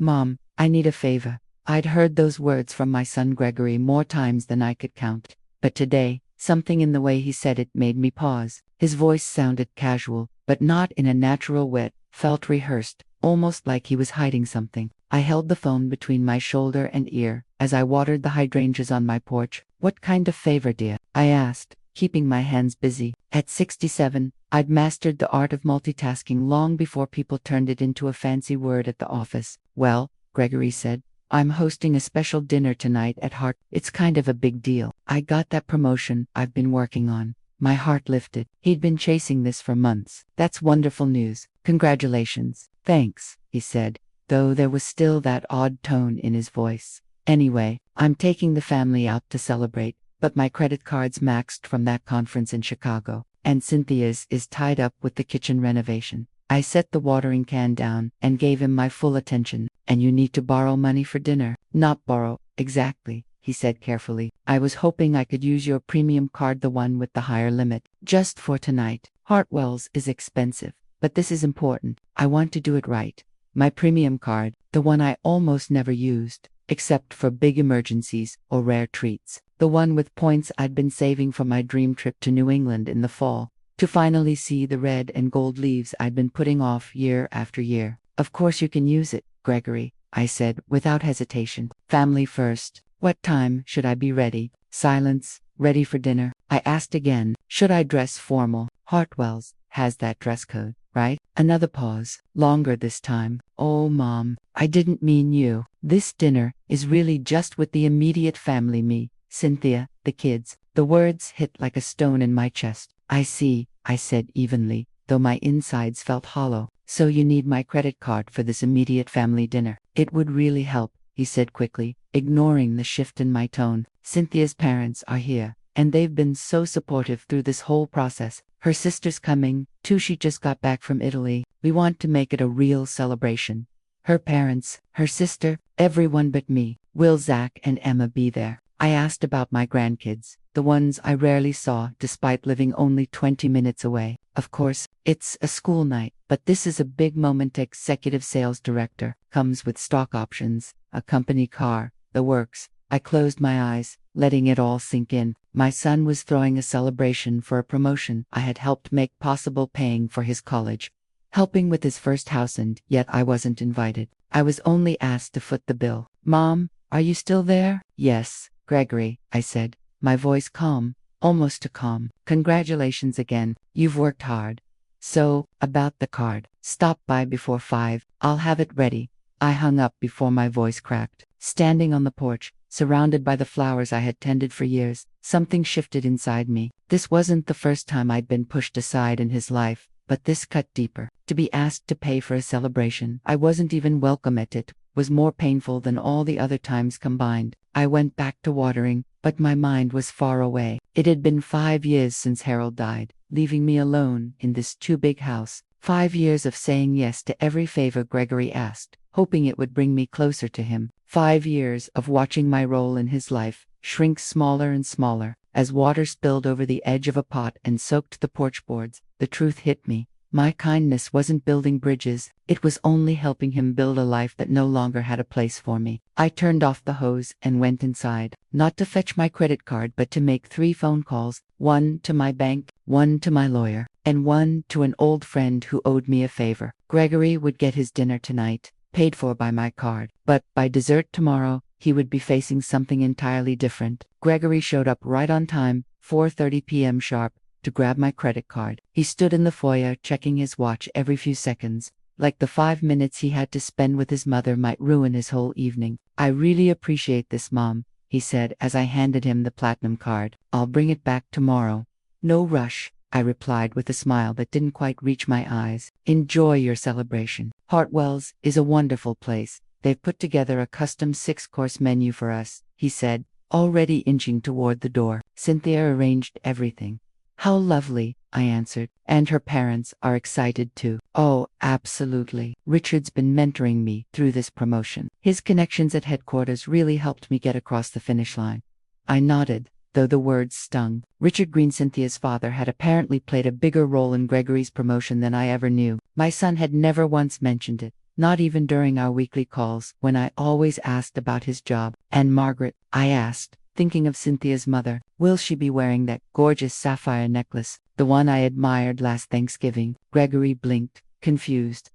Mom, I need a favor. I'd heard those words from my son Gregory more times than I could count. But today, something in the way he said it made me pause. His voice sounded casual, but not in a natural way. Felt rehearsed, almost like he was hiding something. I held the phone between my shoulder and ear as I watered the hydrangeas on my porch. What kind of favor, dear? I asked, keeping my hands busy. At 67, I'd mastered the art of multitasking long before people turned it into a fancy word at the office. Well, Gregory said, I'm hosting a special dinner tonight at Hart. It's kind of a big deal. I got that promotion I've been working on. My heart lifted. He'd been chasing this for months. That's wonderful news. Congratulations. Thanks, he said, though there was still that odd tone in his voice. Anyway, I'm taking the family out to celebrate, but my credit card's maxed from that conference in Chicago, and Cynthia's is tied up with the kitchen renovation. I set the watering can down and gave him my full attention. And you need to borrow money for dinner. Not borrow, exactly, he said carefully. I was hoping I could use your premium card, the one with the higher limit, just for tonight. Hartwell's is expensive, but this is important. I want to do it right. My premium card, the one I almost never used, except for big emergencies or rare treats. The one with points I'd been saving for my dream trip to New England in the fall, to finally see the red and gold leaves I'd been putting off year after year. Of course you can use it, Gregory, I said without hesitation. Family first. What time should I be ready? Silence. Ready for dinner? I asked again. Should I dress formal? Hartwell's has that dress code, right? Another pause. Longer this time. Oh, Mom, I didn't mean you. This dinner is really just with the immediate family, me, Cynthia, the kids. The words hit like a stone in my chest. I see, I said evenly, though my insides felt hollow. So you need my credit card for this immediate family dinner. It would really help, he said quickly, ignoring the shift in my tone. Cynthia's parents are here, and they've been so supportive through this whole process. Her sister's coming, too. She just got back from Italy. We want to make it a real celebration. Her parents, her sister, everyone but me. Will Zach and Emma be there? I asked about my grandkids, the ones I rarely saw despite living only 20 minutes away. Of course, it's a school night, but this is a big moment. Executive sales director, comes with stock options, a company car, the works. I closed my eyes, letting it all sink in. My son was throwing a celebration for a promotion I had helped make possible, paying for his college, helping with his first house, and yet I wasn't invited. I was only asked to foot the bill. Mom, are you still there? Yes, Gregory, I said, my voice calm, almost too calm. Congratulations again, you've worked hard. So, about the card. Stop by before 5, I'll have it ready. I hung up before my voice cracked. Standing on the porch, surrounded by the flowers I had tended for years, something shifted inside me. This wasn't the first time I'd been pushed aside in his life, but this cut deeper. To be asked to pay for a celebration I wasn't even welcome at it was more painful than all the other times combined. I went back to watering, but my mind was far away. It had been 5 years since Harold died, leaving me alone in this too big house. 5 years of saying yes to every favor Gregory asked, hoping it would bring me closer to him. 5 years of watching my role in his life shrink smaller and smaller as water spilled over the edge of a pot and soaked the porch boards. The truth hit me. My kindness wasn't building bridges, it was only helping him build a life that no longer had a place for me. I turned off the hose and went inside, not to fetch my credit card but to make 3 phone calls, 1 to my bank, 1 to my lawyer, and 1 to an old friend who owed me a favor. Gregory would get his dinner tonight, paid for by my card, but by dessert tomorrow, he would be facing something entirely different. Gregory showed up right on time, 4:30 p.m. sharp, to grab my credit card. He stood in the foyer checking his watch every few seconds, like the 5 minutes he had to spend with his mother might ruin his whole evening. I really appreciate this, Mom, he said as I handed him the platinum card. I'll bring it back tomorrow. No rush, I replied with a smile that didn't quite reach my eyes. Enjoy your celebration. Hartwell's is a wonderful place. They've put together a custom 6-course menu for us, he said, already inching toward the door. Cynthia arranged everything. How lovely, I answered. And her parents are excited too. Oh, absolutely. Richard's been mentoring me through this promotion. His connections at headquarters really helped me get across the finish line. I nodded, though the words stung. Richard Green, Cynthia's father, had apparently played a bigger role in Gregory's promotion than I ever knew. My son had never once mentioned it, not even during our weekly calls, when I always asked about his job. And Margaret, I asked, thinking of Cynthia's mother, will she be wearing that gorgeous sapphire necklace, the one I admired last Thanksgiving? Gregory blinked, confused.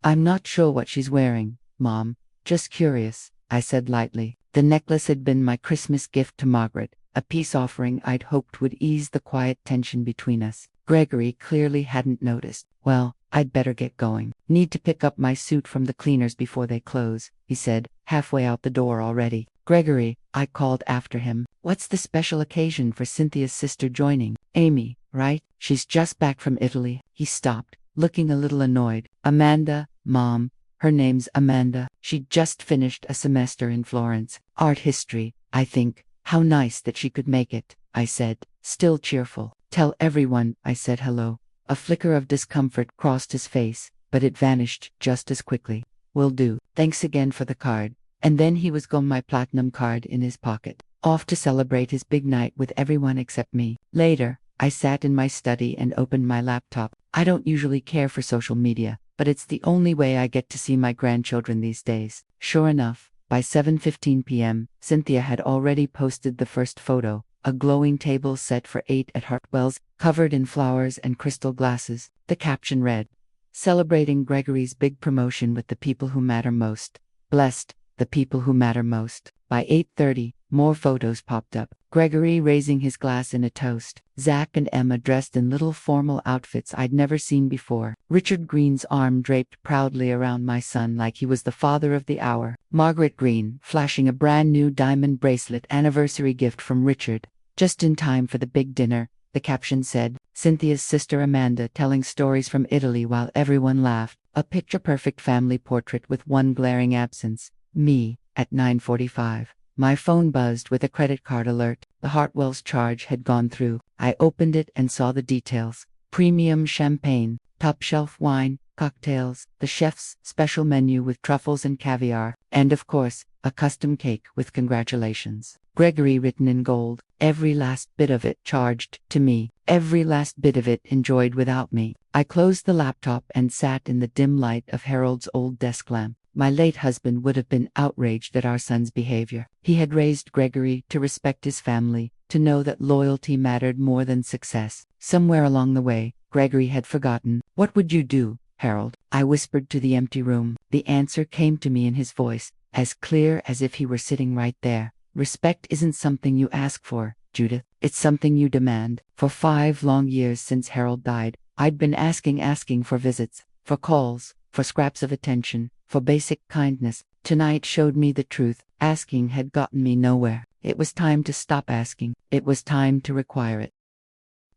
I'm not sure what she's wearing, Mom. Just curious, I said lightly. The necklace had been my Christmas gift to Margaret, a peace offering I'd hoped would ease the quiet tension between us. Gregory clearly hadn't noticed. Well, I'd better get going. Need to pick up my suit from the cleaners before they close, he said, halfway out the door already. Gregory, I called after him. What's the special occasion for Cynthia's sister joining? Amy, right? She's just back from Italy. He stopped, looking a little annoyed. Amanda, Mom. Her name's Amanda. She just finished a semester in Florence. Art history, I think. How nice that she could make it, I said, still cheerful. Tell everyone I said hello. A flicker of discomfort crossed his face, but it vanished just as quickly. Will do. Thanks again for the card. And then he was gone, my platinum card in his pocket, off to celebrate his big night with everyone except me. Later, I sat in my study and opened my laptop. I don't usually care for social media, but it's the only way I get to see my grandchildren these days. Sure enough, by 7:15 p.m., Cynthia had already posted the first photo, a glowing table set for 8 at Hartwell's, covered in flowers and crystal glasses. The caption read, "Celebrating Gregory's big promotion with the people who matter most. Blessed, the people who matter most." By 8:30, more photos popped up. Gregory raising his glass in a toast. Zach and Emma dressed in little formal outfits I'd never seen before. Richard Green's arm draped proudly around my son like he was the father of the hour. Margaret Green flashing a brand new diamond bracelet, anniversary gift from Richard. Just in time for the big dinner, the caption said. Cynthia's sister Amanda telling stories from Italy while everyone laughed. A picture-perfect family portrait with one glaring absence. Me, at 9:45. My phone buzzed with a credit card alert. The Hartwell's charge had gone through. I opened it and saw the details. Premium champagne, top-shelf wine, cocktails, the chef's special menu with truffles and caviar, and of course, a custom cake with congratulations. Gregory written in gold, every last bit of it charged to me, every last bit of it enjoyed without me. I closed the laptop and sat in the dim light of Harold's old desk lamp. My late husband would have been outraged at our son's behavior. He had raised Gregory to respect his family, to know that loyalty mattered more than success. Somewhere along the way, Gregory had forgotten. What would you do, Harold? I whispered to the empty room. The answer came to me in his voice, as clear as if he were sitting right there. Respect isn't something you ask for, Judith. It's something you demand. For 5 long years since Harold died, I'd been asking for visits, for calls, for scraps of attention, for basic kindness. Tonight showed me the truth. Asking had gotten me nowhere. It was time to stop asking. It was time to require it.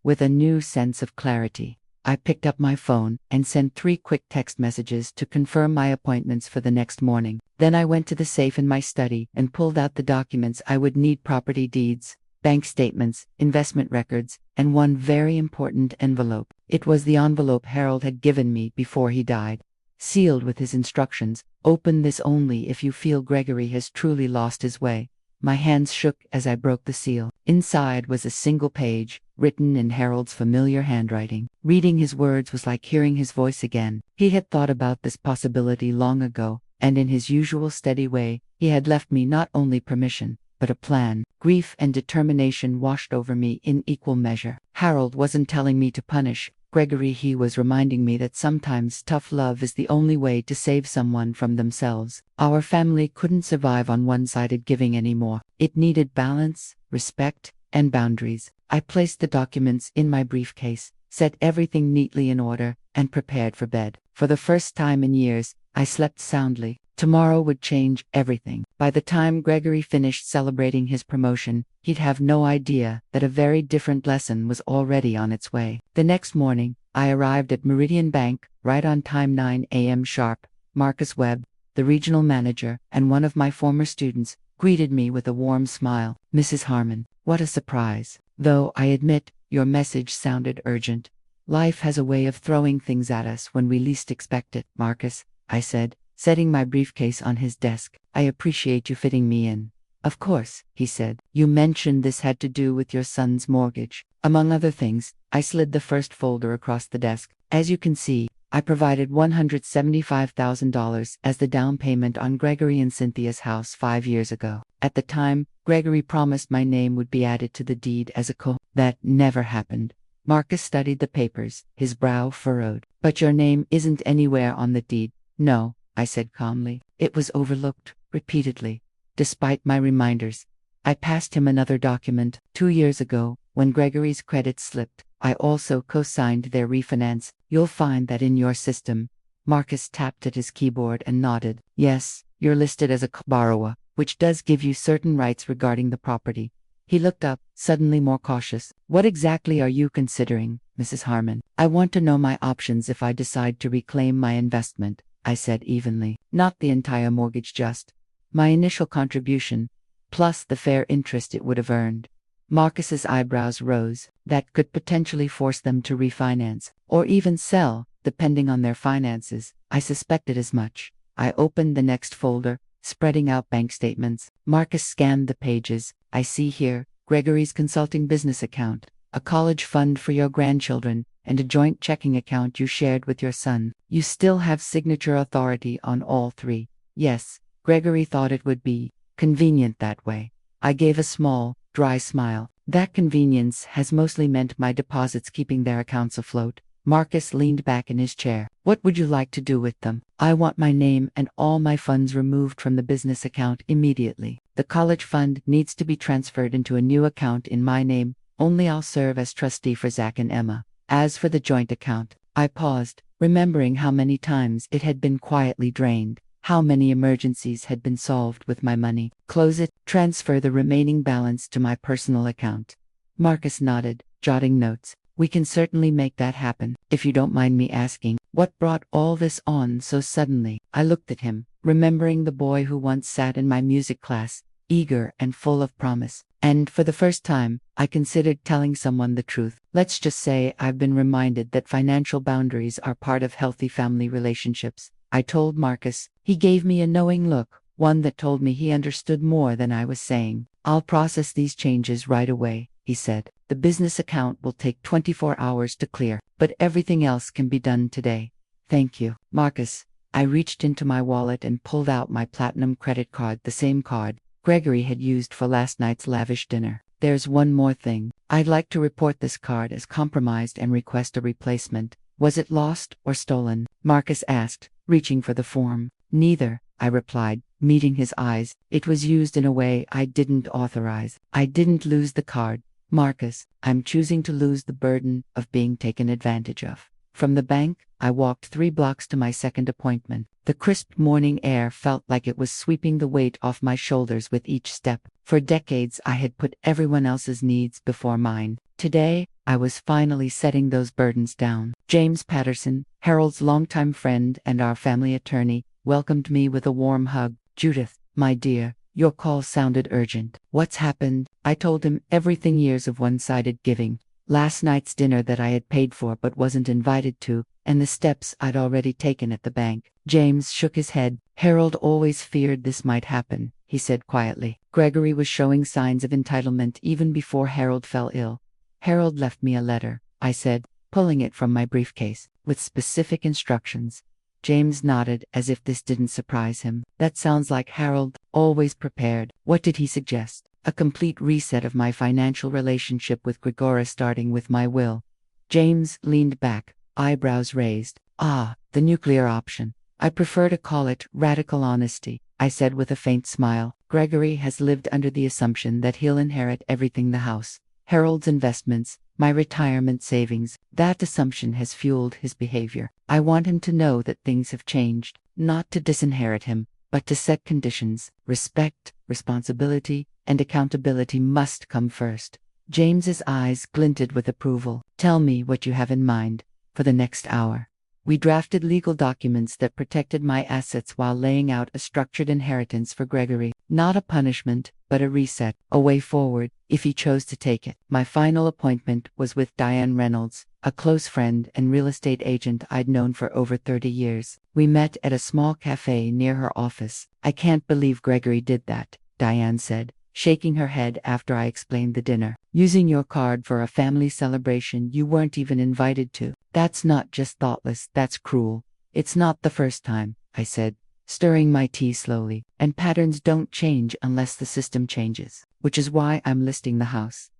With a new sense of clarity, I picked up my phone and sent 3 quick text messages to confirm my appointments for the next morning. Then I went to the safe in my study and pulled out the documents I would need: property deeds, bank statements, investment records, and one very important envelope. It was the envelope Harold had given me before he died, sealed with his instructions, "Open this only if you feel Gregory has truly lost his way." My hands shook as I broke the seal. Inside was a single page, written in Harold's familiar handwriting. Reading his words was like hearing his voice again. He had thought about this possibility long ago, and in his usual steady way, he had left me not only permission, but a plan. Grief and determination washed over me in equal measure. Harold wasn't telling me to punish Gregory. He was reminding me that sometimes tough love is the only way to save someone from themselves. Our family couldn't survive on one-sided giving anymore. It needed balance, respect, and boundaries. I placed the documents in my briefcase, set everything neatly in order, and prepared for bed. For the first time in years, I slept soundly. Tomorrow would change everything. By the time Gregory finished celebrating his promotion, he'd have no idea that a very different lesson was already on its way. The next morning, I arrived at Meridian Bank, right on time, 9 a.m. sharp. Marcus Webb, the regional manager, and one of my former students, greeted me with a warm smile. "Mrs. Harmon, what a surprise. Though I admit, your message sounded urgent. Life has a way of throwing things at us when we least expect it, Marcus," I said, setting my briefcase on his desk. "I appreciate you fitting me in." "Of course," he said. "You mentioned this had to do with your son's mortgage." Among other things, I slid the first folder across the desk. "As you can see, I provided $175,000 as the down payment on Gregory and Cynthia's house 5 years ago. At the time, Gregory promised my name would be added to the deed as a co. That never happened. Marcus studied the papers, his brow furrowed. But your name isn't anywhere on the deed. No, I said calmly. It was overlooked, repeatedly. Despite my reminders, I passed him another document. 2 years ago, when Gregory's credit slipped, I also co-signed their refinance. You'll find that in your system. Marcus tapped at his keyboard and nodded. Yes, you're listed as a borrower, which does give you certain rights regarding the property. He looked up, suddenly more cautious. What exactly are you considering, Mrs. Harmon? I want to know my options if I decide to reclaim my investment, I said evenly. Not the entire mortgage, just my initial contribution, plus the fair interest it would have earned. Marcus's eyebrows rose. That could potentially force them to refinance, or even sell, depending on their finances. I suspected as much. I opened the next folder, spreading out bank statements. Marcus scanned the pages. I see here, Gregory's consulting business account, a college fund for your grandchildren, and a joint checking account you shared with your son. You still have signature authority on all three. Yes, Gregory thought it would be convenient that way. I gave a small, dry smile. That convenience has mostly meant my deposits keeping their accounts afloat. Marcus leaned back in his chair. What would you like to do with them? I want my name and all my funds removed from the business account immediately. The college fund needs to be transferred into a new account in my name. Only I'll serve as trustee for Zach and Emma. As for the joint account, I paused, remembering how many times it had been quietly drained. How many emergencies had been solved with my money. Close it, transfer the remaining balance to my personal account. Marcus nodded, jotting notes. We can certainly make that happen. If you don't mind me asking, what brought all this on so suddenly? I looked at him, remembering the boy who once sat in my music class, eager and full of promise. And for the first time, I considered telling someone the truth. Let's just say I've been reminded that financial boundaries are part of healthy family relationships. I told Marcus. He gave me a knowing look, one that told me he understood more than I was saying. I'll process these changes right away, he said. The business account will take 24 hours to clear, but everything else can be done today. Thank you, Marcus. I reached into my wallet and pulled out my platinum credit card, the same card Gregory had used for last night's lavish dinner. There's one more thing. I'd like to report this card as compromised and request a replacement. Was it lost or stolen? Marcus asked, reaching for the form. Neither, I replied, meeting his eyes. It was used in a way I didn't authorize. I didn't lose the card. Marcus, I'm choosing to lose the burden of being taken advantage of. From the bank, I walked 3 blocks to my second appointment. The crisp morning air felt like it was sweeping the weight off my shoulders with each step. For decades, I had put everyone else's needs before mine. Today, I was finally setting those burdens down. James Patterson, Harold's longtime friend and our family attorney, welcomed me with a warm hug. Judith, my dear, your call sounded urgent. What's happened? I told him everything. Years of one-sided giving. Last night's dinner that I had paid for but wasn't invited to, and the steps I'd already taken at the bank. James shook his head. Harold always feared this might happen, he said quietly. Gregory was showing signs of entitlement even before Harold fell ill. Harold left me a letter, I said, pulling it from my briefcase, with specific instructions. James nodded as if this didn't surprise him. That sounds like Harold, always prepared. What did he suggest? A complete reset of my financial relationship with Gregory, starting with my will. James leaned back, eyebrows raised. The nuclear option. I prefer to call it radical honesty, I said with a faint smile. Gregory has lived under the assumption that he'll inherit everything: the house, Harold's investments, my retirement savings. That assumption has fueled his behavior. I want him to know that things have changed, not to disinherit him, but to set conditions. Respect, responsibility, and accountability must come first. James's eyes glinted with approval. Tell me what you have in mind for the next hour. We drafted legal documents that protected my assets while laying out a structured inheritance for Gregory. Not a punishment, but a reset, a way forward, if he chose to take it. My final appointment was with Diane Reynolds, a close friend and real estate agent I'd known for over 30 years. We met at a small cafe near her office. I can't believe Gregory did that, Diane said, shaking her head after I explained the dinner. Using your card for a family celebration you weren't even invited to. That's not just thoughtless, that's cruel. It's not the first time, I said, stirring my tea slowly. And patterns don't change unless the system changes, which is why I'm listing the house.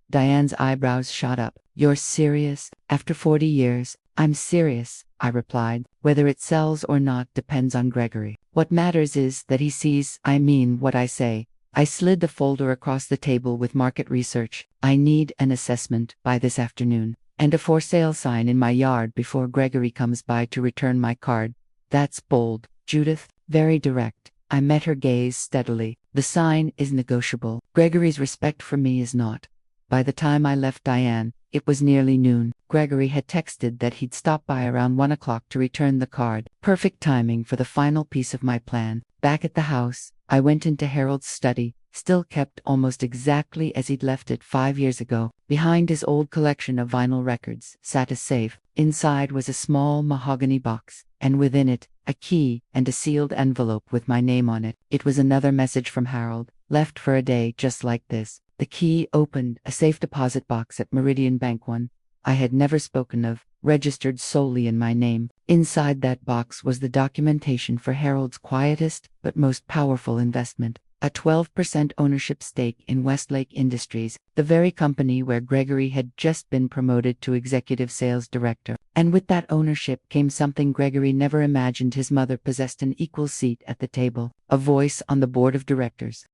Diane's eyebrows shot up. You're serious? After 40 years, I'm serious, I replied. Whether it sells or not depends on Gregory. What matters is that he sees I mean what I say. I slid the folder across the table with market research. I need an assessment by this afternoon, and a for sale sign in my yard before Gregory comes by to return my card. That's bold, Judith, very direct. I met her gaze steadily. The sign is negotiable. Gregory's respect for me is not. By the time I left Diane, it was nearly noon. Gregory had texted that he'd stop by around 1 o'clock to return the card. Perfect timing for the final piece of my plan. Back at the house, I went into Harold's study, still kept almost exactly as he'd left it 5 years ago. Behind his old collection of vinyl records sat a safe. Inside was a small mahogany box, and within it, a key and a sealed envelope with my name on it. It was another message from Harold, left for a day just like this. The key opened a safe deposit box at Meridian Bank, one I had never spoken of, registered solely in my name. Inside that box was the documentation for Harold's quietest but most powerful investment, a 12% ownership stake in Westlake Industries, the very company where Gregory had just been promoted to executive sales director. And with that ownership came something Gregory never imagined: his mother possessed an equal seat at the table, a voice on the board of directors.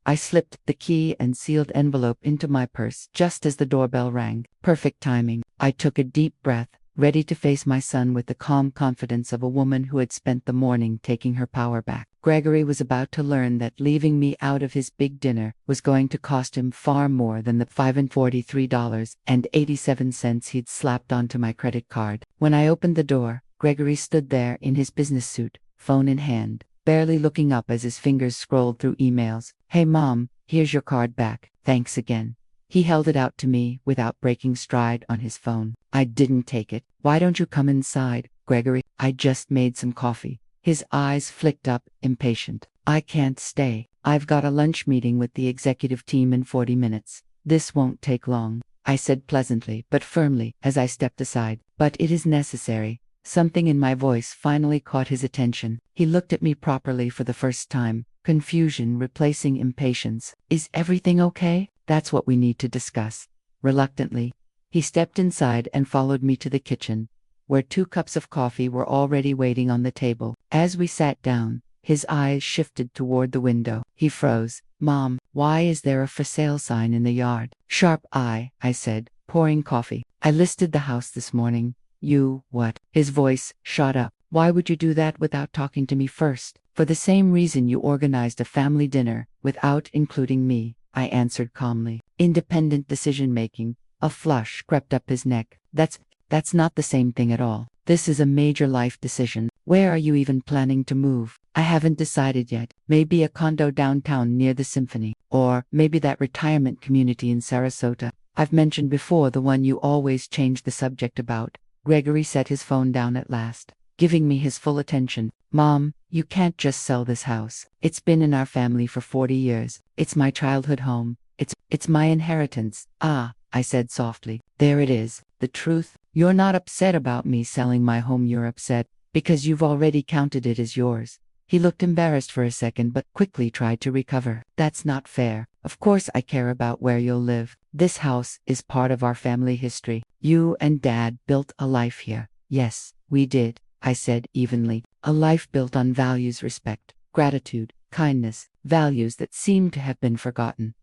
I slipped the key and sealed envelope into my purse just as the doorbell rang. Perfect timing. I took a deep breath, ready to face my son with the calm confidence of a woman who had spent the morning taking her power back. Gregory was about to learn that leaving me out of his big dinner was going to cost him far more than the $543.87 he'd slapped onto my credit card. When I opened the door, Gregory stood there in his business suit, phone in hand, barely looking up as his fingers scrolled through emails. Hey Mom, here's your card back, thanks again. He held it out to me without breaking stride on his phone. I didn't take it. Why don't you come inside, Gregory? I just made some coffee. His eyes flicked up, impatient. I can't stay. I've got a lunch meeting with the executive team in 40 minutes. This won't take long, I said pleasantly but firmly as I stepped aside. But it is necessary. Something in my voice finally caught his attention. He looked at me properly for the first time, confusion replacing impatience. Is everything okay? That's what we need to discuss. Reluctantly, he stepped inside and followed me to the kitchen, where 2 cups of coffee were already waiting on the table. As we sat down, his eyes shifted toward the window. He froze. Mom, why is there a for sale sign in the yard? Sharp eye, I said, pouring coffee. I listed the house this morning. You, what? His voice shot up. Why would you do that without talking to me first? For the same reason you organized a family dinner without including me, I answered calmly. Independent decision-making. A flush crept up his neck. That's not the same thing at all. This is a major life decision. Where are you even planning to move? I haven't decided yet. Maybe a condo downtown near the Symphony. Or maybe that retirement community in Sarasota I've mentioned before, the one you always change the subject about. Gregory set his phone down at last, giving me his full attention. Mom, you can't just sell this house. It's been in our family for 40 years. It's my childhood home. It's my inheritance. Ah, I said softly. There it is. The truth. You're not upset about me selling my home. You're upset because you've already counted it as yours. He looked embarrassed for a second but quickly tried to recover. That's not fair. Of course I care about where you'll live. This house is part of our family history. You and Dad built a life here. Yes, we did, I said evenly. A life built on values: respect, gratitude, kindness, values that seem to have been forgotten.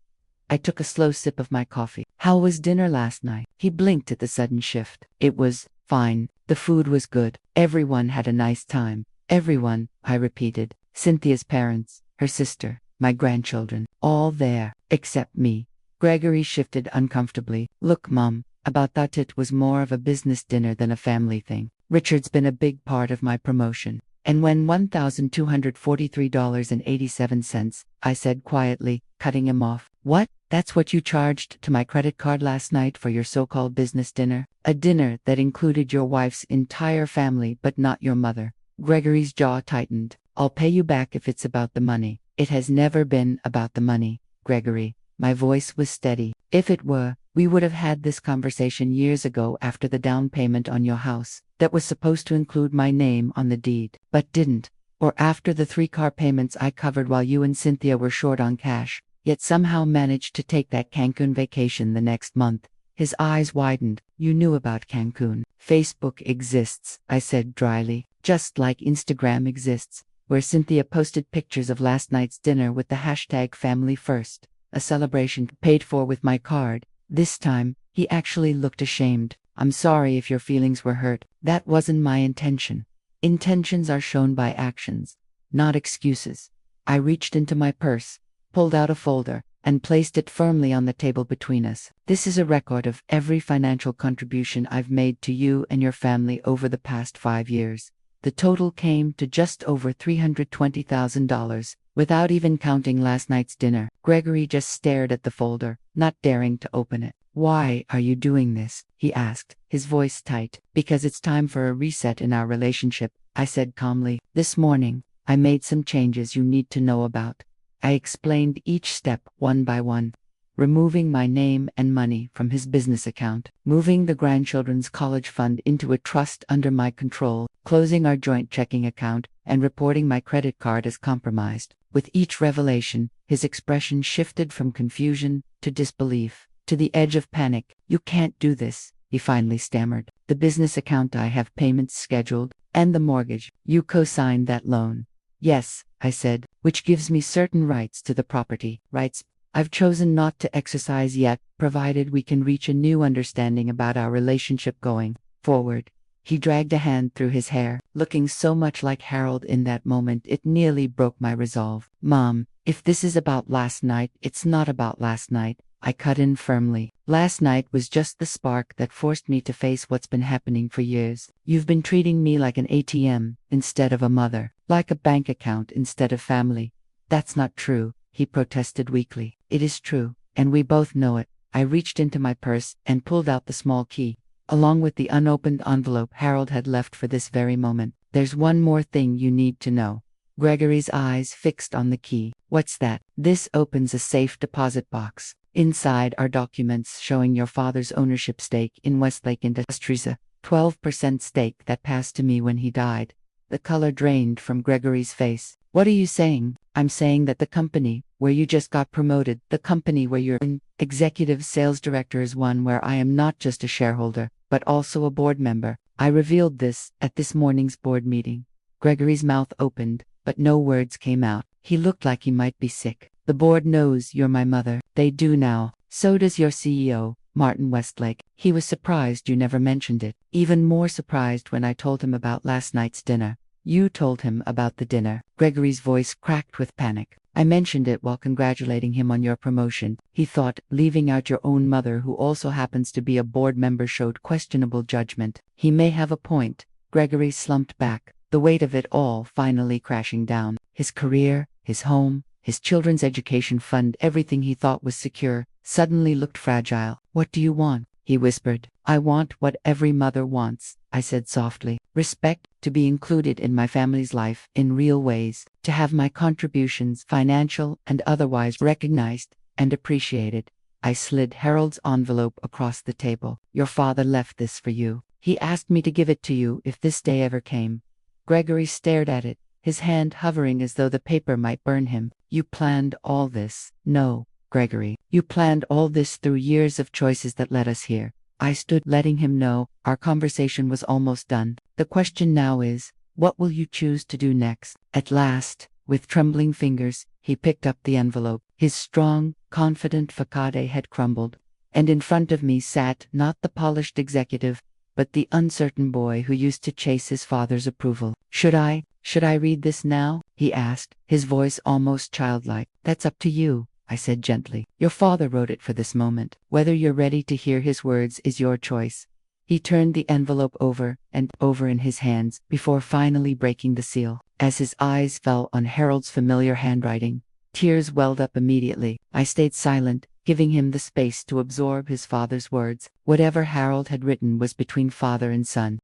I took a slow sip of my coffee. How was dinner last night? He blinked at the sudden shift. It was fine. The food was good. Everyone had a nice time. Everyone, I repeated. Cynthia's parents, her sister, my grandchildren, all there, except me. Gregory shifted uncomfortably. Look, Mom, about that, it was more of a business dinner than a family thing. Richard's been a big part of my promotion. And when $1,243.87, I said quietly, cutting him off. What? That's what you charged to my credit card last night for your so-called business dinner? A dinner that included your wife's entire family but not your mother. Gregory's jaw tightened. I'll pay you back if it's about the money. It has never been about the money, Gregory. My voice was steady. If it were, We would have had this conversation years ago after the down payment on your house, that was supposed to include my name on the deed, but didn't. Or after the 3 car payments I covered while you and Cynthia were short on cash, yet somehow managed to take that Cancun vacation the next month. His eyes widened. You knew about Cancun. Facebook exists, I said dryly, just like Instagram exists, where Cynthia posted pictures of last night's dinner with the hashtag family first, a celebration paid for with my card. This time, he actually looked ashamed. I'm sorry if your feelings were hurt. That wasn't my intention. Intentions are shown by actions, not excuses. I reached into my purse, pulled out a folder, and placed it firmly on the table between us. This is a record of every financial contribution I've made to you and your family over the past 5 years. The total came to just over $320,000, without even counting last night's dinner. Gregory just stared at the folder, not daring to open it. Why are you doing this? He asked, his voice tight. Because it's time for a reset in our relationship, I said calmly. This morning, I made some changes you need to know about. I explained each step one by one. Removing my name and money from his business account, moving the grandchildren's college fund into a trust under my control, closing our joint checking account, and reporting my credit card as compromised. With each revelation, his expression shifted from confusion to disbelief, to the edge of panic. You can't do this, he finally stammered. The business account I have payments scheduled, and the mortgage. You co-signed that loan. Yes, I said, which gives me certain rights to the property. Rights I've chosen not to exercise yet, provided we can reach a new understanding about our relationship going forward. He dragged a hand through his hair, looking so much like Harold in that moment it nearly broke my resolve. Mom, if this is about last night, it's not about last night, I cut in firmly. Last night was just the spark that forced me to face what's been happening for years. You've been treating me like an ATM instead of a mother, like a bank account instead of family. That's not true, he protested weakly. It is true, and we both know it. I reached into my purse and pulled out the small key, along with the unopened envelope Harold had left for this very moment. There's one more thing you need to know. Gregory's eyes fixed on the key. What's that? This opens a safe deposit box. Inside are documents showing your father's ownership stake in Westlake Industries, a 12% stake that passed to me when he died. The color drained from Gregory's face. What are you saying? I'm saying that the company where you just got promoted, the company where you're an executive sales director, is one where I am not just a shareholder, but also a board member. I revealed this at this morning's board meeting. Gregory's mouth opened, but no words came out. He looked like he might be sick. The board knows you're my mother. They do now. So does your CEO, Martin Westlake. He was surprised you never mentioned it. Even more surprised when I told him about last night's dinner. You told him about the dinner. Gregory's voice cracked with panic. I mentioned it while congratulating him on your promotion. He thought leaving out your own mother, who also happens to be a board member, showed questionable judgment. He may have a point. Gregory slumped back, the weight of it all finally crashing down. His career, his home, his children's education fund, everything he thought was secure, suddenly looked fragile. What do you want? He whispered. I want what every mother wants, I said softly. Respect, to be included in my family's life in real ways, to have my contributions, financial and otherwise, recognized and appreciated. I slid Harold's envelope across the table. Your father left this for you. He asked me to give it to you if this day ever came. Gregory stared at it, his hand hovering as though the paper might burn him. You planned all this. No, Gregory, you planned all this through years of choices that led us here. I stood, letting him know our conversation was almost done. The question now is, what will you choose to do next? At last, with trembling fingers, he picked up the envelope. His strong, confident facade had crumbled, and in front of me sat not the polished executive, but the uncertain boy who used to chase his father's approval. Should I read this now? He asked, his voice almost childlike. That's up to you, I said gently. Your father wrote it for this moment. Whether you're ready to hear his words is your choice. He turned the envelope over and over in his hands before finally breaking the seal. As his eyes fell on Harold's familiar handwriting, tears welled up immediately. I stayed silent, giving him the space to absorb his father's words. Whatever Harold had written was between father and son.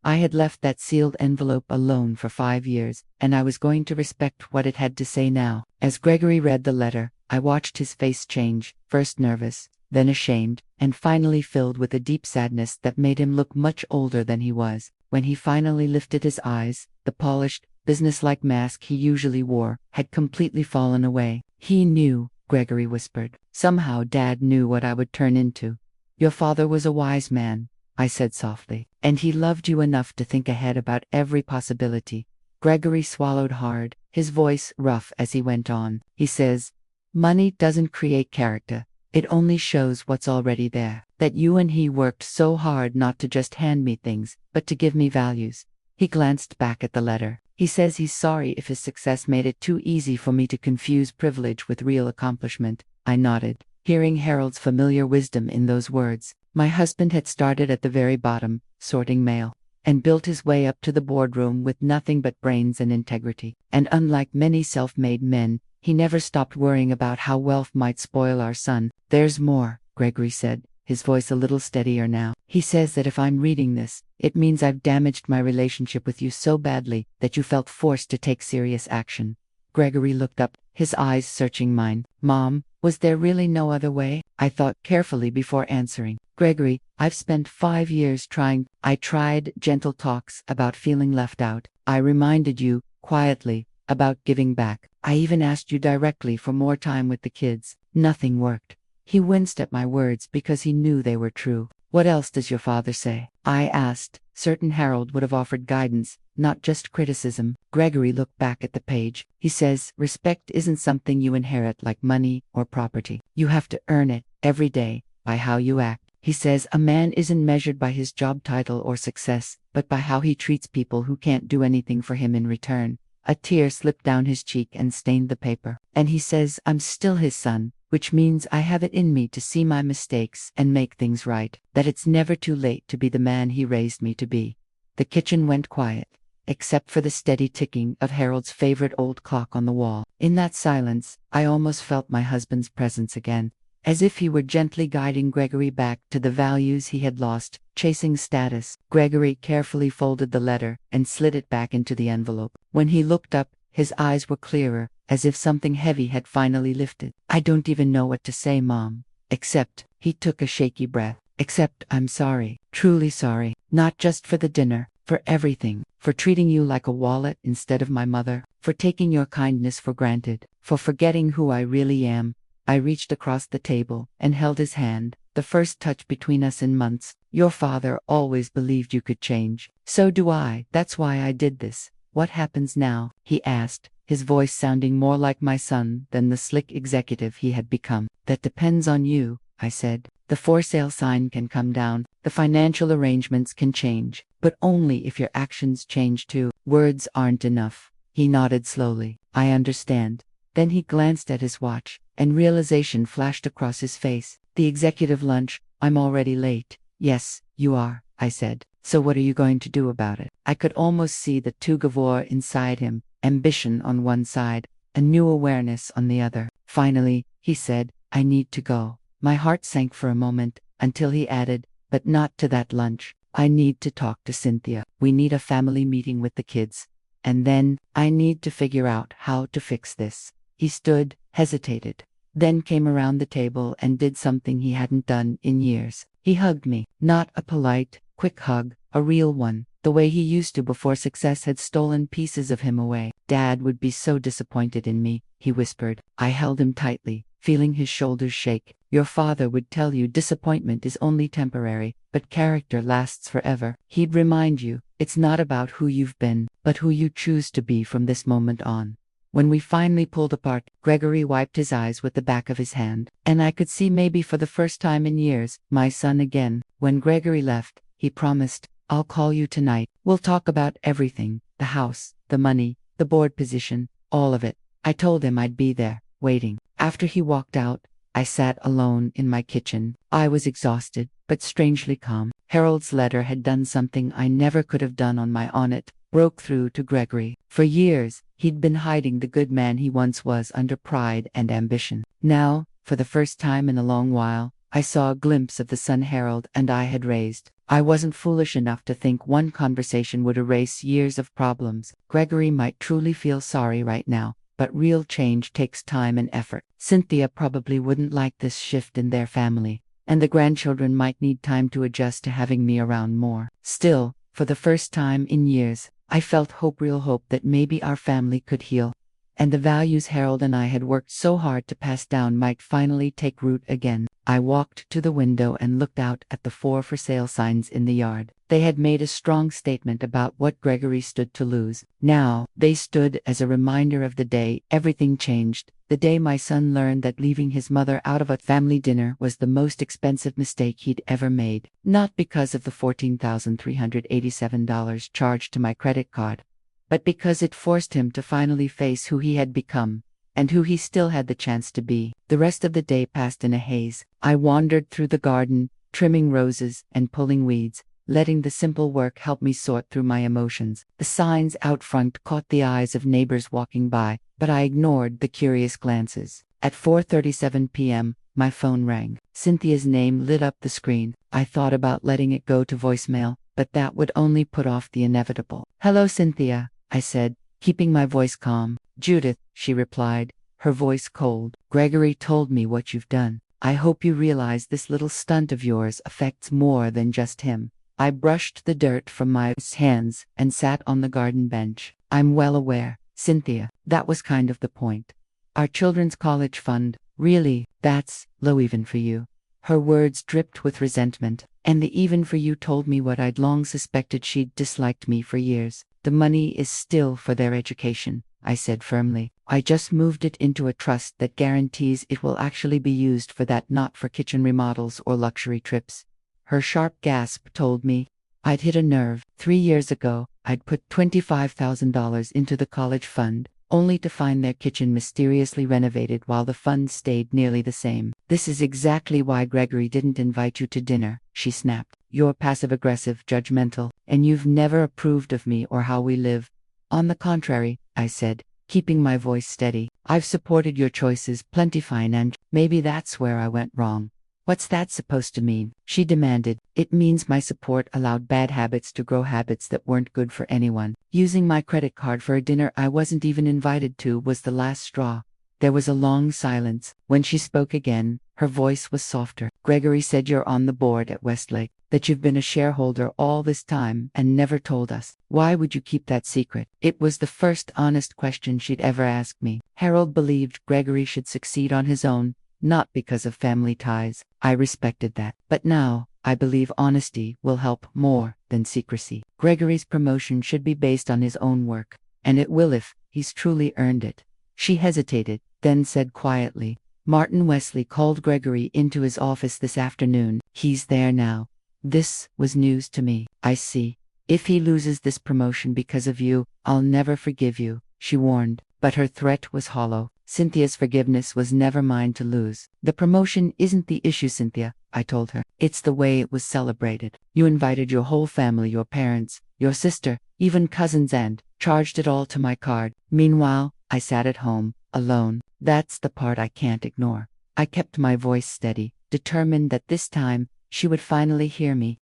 I had left that sealed envelope alone for 5 years, and I was going to respect what it had to say now. As Gregory read the letter, I watched his face change, first nervous, then ashamed, and finally filled with a deep sadness that made him look much older than he was. When he finally lifted his eyes, the polished, businesslike mask he usually wore had completely fallen away. He knew, Gregory whispered. Somehow Dad knew what I would turn into. Your father was a wise man, I said softly, and he loved you enough to think ahead about every possibility. Gregory swallowed hard, his voice rough as he went on. He says, money doesn't create character. It only shows what's already there. That you and he worked so hard not to just hand me things, but to give me values. He glanced back at the letter. He says he's sorry if his success made it too easy for me to confuse privilege with real accomplishment. I nodded, hearing Harold's familiar wisdom in those words. My husband had started at the very bottom, sorting mail, and built his way up to the boardroom with nothing but brains and integrity. And unlike many self-made men, he never stopped worrying about how wealth might spoil our son. There's more, Gregory said, his voice a little steadier now. He says that if I'm reading this, it means I've damaged my relationship with you so badly that you felt forced to take serious action. Gregory looked up, his eyes searching mine. Mom, was there really no other way? I thought carefully before answering. Gregory, I've spent 5 years trying. I tried gentle talks about feeling left out. I reminded you, quietly, about giving back. I even asked you directly for more time with the kids. Nothing worked. He winced at my words because he knew they were true. What else does your father say? I asked, certain Harold would have offered guidance, not just criticism. Gregory looked back at the page. He says, respect isn't something you inherit like money or property. You have to earn it, every day, by how you act. He says a man isn't measured by his job title or success, but by how he treats people who can't do anything for him in return. A tear slipped down his cheek and stained the paper. And he says I'm still his son, which means I have it in me to see my mistakes and make things right, that it's never too late to be the man he raised me to be. The kitchen went quiet, except for the steady ticking of Harold's favorite old clock on the wall. In that silence, I almost felt my husband's presence again, as if he were gently guiding Gregory back to the values he had lost, chasing status. Gregory carefully folded the letter and slid it back into the envelope. When he looked up, his eyes were clearer, as if something heavy had finally lifted. I don't even know what to say, Mom. Except, he took a shaky breath. Except I'm sorry, truly sorry, not just for the dinner, for everything, for treating you like a wallet instead of my mother, for taking your kindness for granted, for forgetting who I really am. I reached across the table and held his hand, the first touch between us in months. Your father always believed you could change. So do I. That's why I did this. What happens now? He asked, his voice sounding more like my son than the slick executive he had become. That depends on you, I said. The for sale sign can come down, the financial arrangements can change, but only if your actions change too. Words aren't enough. He nodded slowly. I understand. Then he glanced at his watch, and realization flashed across his face. The executive lunch, I'm already late. Yes, you are, I said. So what are you going to do about it? I could almost see the tug of war inside him, ambition on one side, a new awareness on the other. Finally, he said, I need to go. My heart sank for a moment, until he added, but not to that lunch. I need to talk to Cynthia. We need a family meeting with the kids. And then, I need to figure out how to fix this. He stood, hesitated, then came around the table and did something he hadn't done in years. He hugged me, not a polite, quick hug, a real one, the way he used to before success had stolen pieces of him away. Dad would be so disappointed in me, he whispered. I held him tightly, feeling his shoulders shake. Your father would tell you disappointment is only temporary, but character lasts forever. He'd remind you, it's not about who you've been, but who you choose to be from this moment on. When we finally pulled apart, Gregory wiped his eyes with the back of his hand, and I could see maybe for the first time in years, my son again. When Gregory left, he promised, I'll call you tonight. We'll talk about everything, the house, the money, the board position, all of it. I told him I'd be there, waiting. After he walked out, I sat alone in my kitchen. I was exhausted, but strangely calm. Harold's letter had done something I never could have done on my own. It broke through to Gregory. For years, he'd been hiding the good man he once was under pride and ambition. Now, for the first time in a long while, I saw a glimpse of the son Harold and I had raised. I wasn't foolish enough to think one conversation would erase years of problems. Gregory might truly feel sorry right now, but real change takes time and effort. Cynthia probably wouldn't like this shift in their family. and the grandchildren might need time to adjust to having me around more. Still, for the first time in years, I felt real hope that maybe our family could heal, and the values Harold and I had worked so hard to pass down might finally take root again. I walked to the window and looked out at the 4 for sale signs in the yard. They had made a strong statement about what Gregory stood to lose. Now, they stood as a reminder of the day everything changed, the day my son learned that leaving his mother out of a family dinner was the most expensive mistake he'd ever made. Not because of the $14,387 charged to my credit card, but because it forced him to finally face who he had become, and who he still had the chance to be. The rest of the day passed in a haze. I wandered through the garden, trimming roses and pulling weeds, letting the simple work help me sort through my emotions. The signs out front caught the eyes of neighbors walking by, but I ignored the curious glances. At 4:37 p.m., my phone rang. Cynthia's name lit up the screen. I thought about letting it go to voicemail, but that would only put off the inevitable. "Hello, Cynthia," I said, keeping my voice calm. "Judith," she replied, her voice cold. "Gregory told me what you've done. I hope you realize this little stunt of yours affects more than just him." I brushed the dirt from my hands and sat on the garden bench. "I'm well aware, Cynthia. That was kind of the point. Our children's college fund, really, that's low even for you." Her words dripped with resentment, and the even for you told me what I'd long suspected. She'd disliked me for years. "The money is still for their education," I said firmly. "I just moved it into a trust that guarantees it will actually be used for that, not for kitchen remodels or luxury trips." Her sharp gasp told me I'd hit a nerve. 3 years ago, I'd put $25,000 into the college fund, only to find their kitchen mysteriously renovated while the fund stayed nearly the same. "This is exactly why Gregory didn't invite you to dinner," she snapped. "You're passive-aggressive, judgmental, and you've never approved of me or how we live." "On the contrary," I said, keeping my voice steady, "I've supported your choices plenty fine, and maybe that's where I went wrong." "What's that supposed to mean?" she demanded. "It means my support allowed bad habits to grow habits that weren't good for anyone. Using my credit card for a dinner I wasn't even invited to was the last straw." There was a long silence. When she spoke again, her voice was softer. "Gregory said you're on the board at Westlake, that you've been a shareholder all this time and never told us. Why would you keep that secret?" It was the first honest question she'd ever asked me. Harold believed Gregory should succeed on his own, not because of family ties. I respected that. But now, I believe honesty will help more than secrecy. Gregory's promotion should be based on his own work, and it will if he's truly earned it. She hesitated, then said quietly, "Martin Wesley called Gregory into his office this afternoon. He's there now." This was news to me. "I see. If he loses this promotion because of you, I'll never forgive you," she warned. But her threat was hollow. Cynthia's forgiveness was never mine to lose. "The promotion isn't the issue, Cynthia," I told her. "It's the way it was celebrated. You invited your whole family, your parents, your sister, even cousins, and charged it all to my card. Meanwhile, I sat at home, alone. That's the part I can't ignore." I kept my voice steady, determined that this time, she would finally hear me.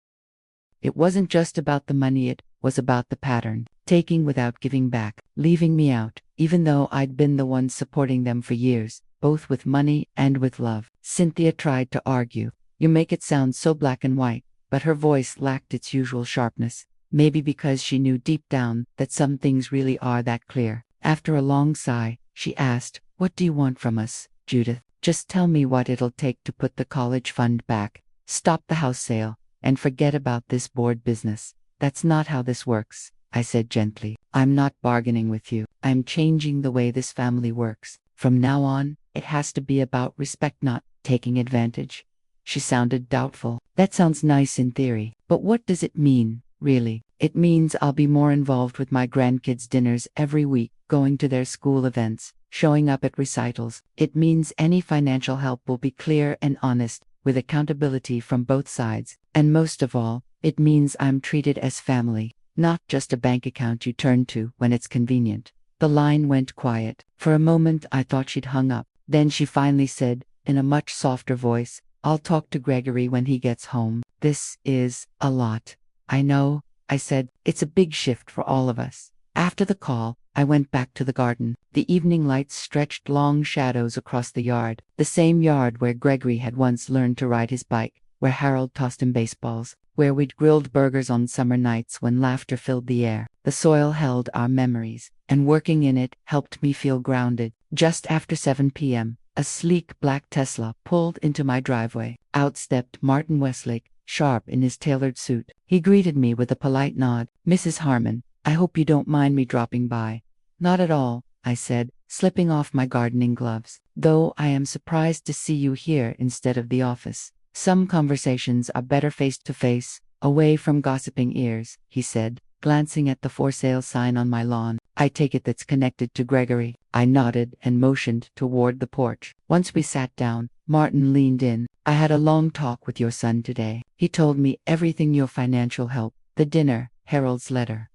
It wasn't just about the money, it was about the pattern. Taking without giving back, leaving me out, even though I'd been the one supporting them for years, both with money and with love. Cynthia tried to argue. "You make it sound so black and white," but her voice lacked its usual sharpness, maybe because she knew deep down that some things really are that clear. After a long sigh, she asked, "What do you want from us, Judith? Just tell me what it'll take to put the college fund back, stop the house sale, and forget about this board business." "That's not how this works," I said gently. "I'm not bargaining with you. I'm changing the way this family works. From now on, it has to be about respect, not taking advantage." She sounded doubtful. "That sounds nice in theory, but what does it mean, really?" "It means I'll be more involved with my grandkids' dinners every week, going to their school events, showing up at recitals. It means any financial help will be clear and honest, with accountability from both sides. And most of all, it means I'm treated as family, not just a bank account you turn to when it's convenient." The line went quiet. For a moment I thought she'd hung up. Then she finally said, in a much softer voice, "I'll talk to Gregory when he gets home." "This is a lot." "I know," I said. "It's a big shift for all of us." After the call, I went back to the garden. The evening lights stretched long shadows across the yard, the same yard where Gregory had once learned to ride his bike, where Harold tossed him baseballs, where we'd grilled burgers on summer nights when laughter filled the air. The soil held our memories, and working in it helped me feel grounded. Just after 7 p.m., a sleek black Tesla pulled into my driveway. Out stepped Martin Westlake, sharp in his tailored suit. He greeted me with a polite nod. "Mrs. Harmon, I hope you don't mind me dropping by." "Not at all," I said, slipping off my gardening gloves. "Though I am surprised to see you here instead of the office. Some conversations are better face to face, away from gossiping ears," he said, glancing at the for sale sign on my lawn. "I take it that's connected to Gregory." I nodded and motioned toward the porch. Once we sat down, Martin leaned in. "I had a long talk with your son today. He told me everything: your financial help, the dinner, Harold's letter."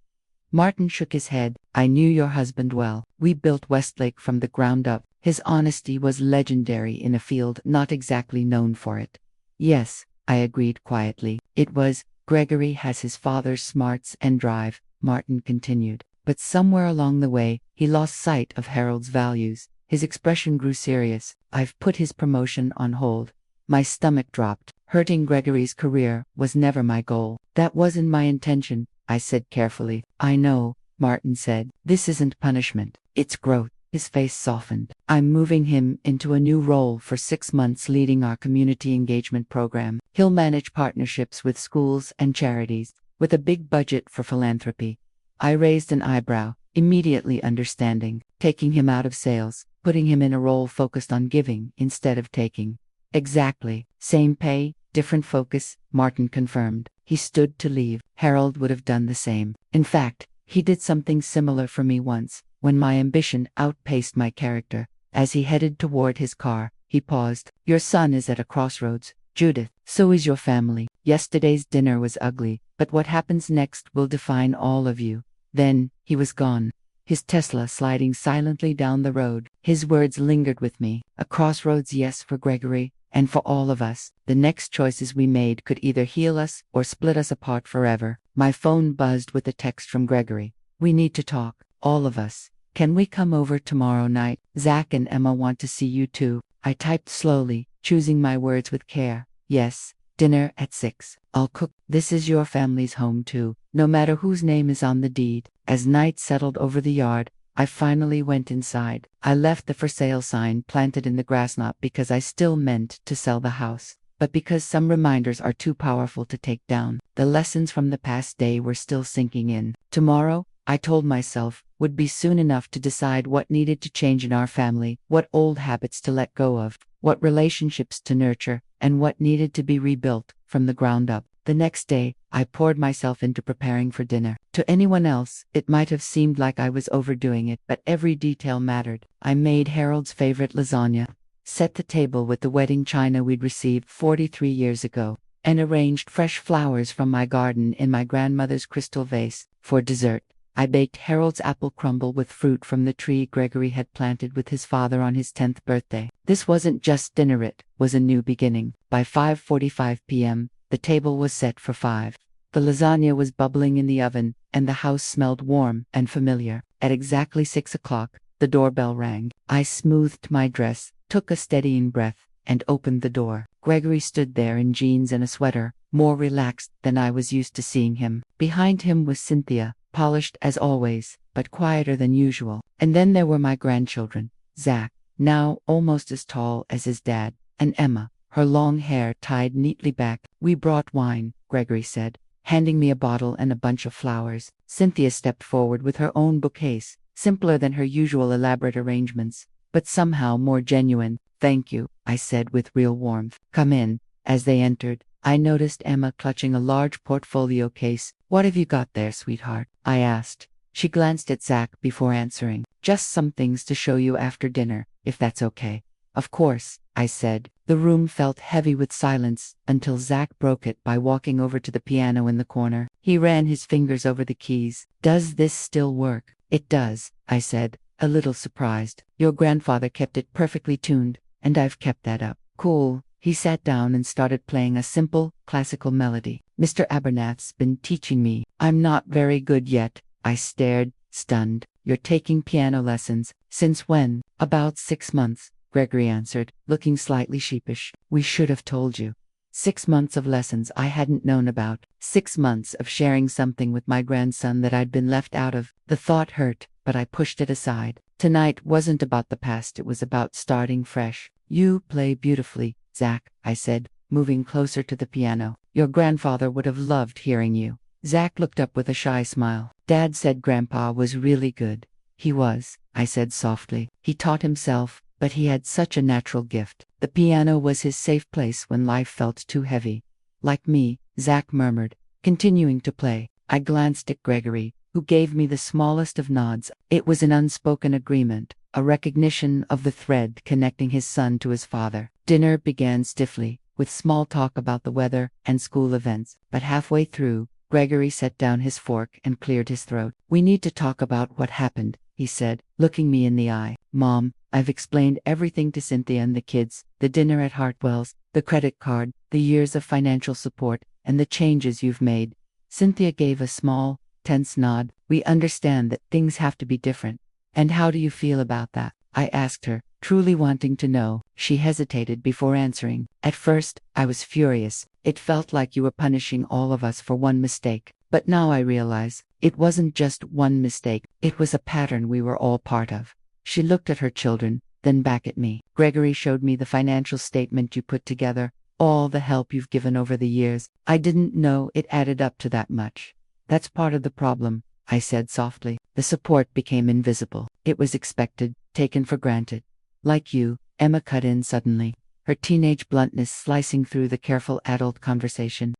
Martin shook his head. "I knew your husband well. We built Westlake from the ground up. His honesty was legendary in a field not exactly known for it." "Yes," I agreed quietly. "It was. Gregory has his father's smarts and drive," Martin continued. "But somewhere along the way, he lost sight of Harold's values." His expression grew serious. "I've put his promotion on hold." My stomach dropped. Hurting Gregory's career was never my goal. "That wasn't my intention," I said carefully. "I know," Martin said. "This isn't punishment. It's growth." His face softened. "I'm moving him into a new role for 6 months, leading our community engagement program. He'll manage partnerships with schools and charities, with a big budget for philanthropy." I raised an eyebrow, immediately understanding. Taking him out of sales, putting him in a role focused on giving instead of taking. "Exactly. Same pay, different focus," Martin confirmed. He stood to leave. Harold would have done the same. In fact, he did something similar for me once, when my ambition outpaced my character. As he headed toward his car, he paused. "Your son is at a crossroads, Judith. So is your family. Yesterday's dinner was ugly, but what happens next will define all of you." Then, he was gone. His Tesla sliding silently down the road. His words lingered with me. A crossroads, yes, for Gregory, and for all of us. The next choices we made could either heal us or split us apart forever. My phone buzzed with a text from Gregory. "We need to talk, all of us. Can we come over tomorrow night? Zach and Emma want to see you too." I typed slowly, choosing my words with care. "Yes, dinner at 6. I'll cook. This is your family's home too, no matter whose name is on the deed." As night settled over the yard, I finally went inside. I left the for sale sign planted in the grass, not because I still meant to sell the house, but because some reminders are too powerful to take down. The lessons from the past day were still sinking in. Tomorrow, I told myself, would be soon enough to decide what needed to change in our family, what old habits to let go of, what relationships to nurture, and what needed to be rebuilt from the ground up. The next day, I poured myself into preparing for dinner. To anyone else, it might have seemed like I was overdoing it, but every detail mattered. I made Harold's favorite lasagna, set the table with the wedding china we'd received 43 years ago, and arranged fresh flowers from my garden in my grandmother's crystal vase. For dessert, I baked Harold's apple crumble with fruit from the tree Gregory had planted with his father on his 10th birthday. This wasn't just dinner, it was a new beginning. By 5:45 p.m., the table was set for 5. The lasagna was bubbling in the oven, and the house smelled warm and familiar. At exactly 6 o'clock, the doorbell rang. I smoothed my dress, took a steadying breath, and opened the door. Gregory stood there in jeans and a sweater, more relaxed than I was used to seeing him. Behind him was Cynthia, polished as always, but quieter than usual. And then there were my grandchildren, Zach, now almost as tall as his dad, and Emma, her long hair tied neatly back. "We brought wine," Gregory said, handing me a bottle and a bunch of flowers. Cynthia stepped forward with her own bouquets, simpler than her usual elaborate arrangements, but somehow more genuine. "Thank you," I said with real warmth. "Come in." As they entered, I noticed Emma clutching a large portfolio case. "What have you got there, sweetheart?" I asked. She glanced at Zach before answering. "Just some things to show you after dinner, if that's okay." "Of course," I said. The room felt heavy with silence until Zach broke it by walking over to the piano in the corner. He ran his fingers over the keys. "Does this still work?" "It does," I said, a little surprised. "Your grandfather kept it perfectly tuned, and I've kept that up." "Cool." He sat down and started playing a simple, classical melody. "Mr. Abernath's been teaching me." "I'm not very good yet." I stared, stunned. you're taking piano lessons. Since when? About 6 months, Gregory answered, looking slightly sheepish. We should have told you. 6 months of lessons I hadn't known about. 6 months of sharing something with my grandson that I'd been left out of. The thought hurt, but I pushed it aside. Tonight wasn't about the past, it was about starting fresh. You play beautifully, Zach, I said, moving closer to the piano. Your grandfather would have loved hearing you. Zach looked up with a shy smile. Dad said Grandpa was really good. He was, I said softly. He taught himself, but he had such a natural gift. The piano was his safe place when life felt too heavy. Like me, Zach murmured, continuing to play. I glanced at Gregory, who gave me the smallest of nods. It was an unspoken agreement, a recognition of the thread connecting his son to his father. Dinner began stiffly, with small talk about the weather and school events, but halfway through, Gregory set down his fork and cleared his throat. We need to talk about what happened, he said, looking me in the eye. Mom, I've explained everything to Cynthia and the kids, the dinner at Hartwell's, the credit card, the years of financial support, and the changes you've made. Cynthia gave a small, tense nod. We understand that things have to be different. And how do you feel about that? I asked her, truly wanting to know. She hesitated before answering. At first, I was furious. It felt like you were punishing all of us for one mistake. But now I realize, it wasn't just one mistake, it was a pattern we were all part of. She looked at her children, then back at me. Gregory showed me the financial statement you put together, all the help you've given over the years. I didn't know it added up to that much. That's part of the problem, I said softly. The support became invisible. It was expected, taken for granted. Like you, Emma cut in suddenly, her teenage bluntness slicing through the careful adult conversation.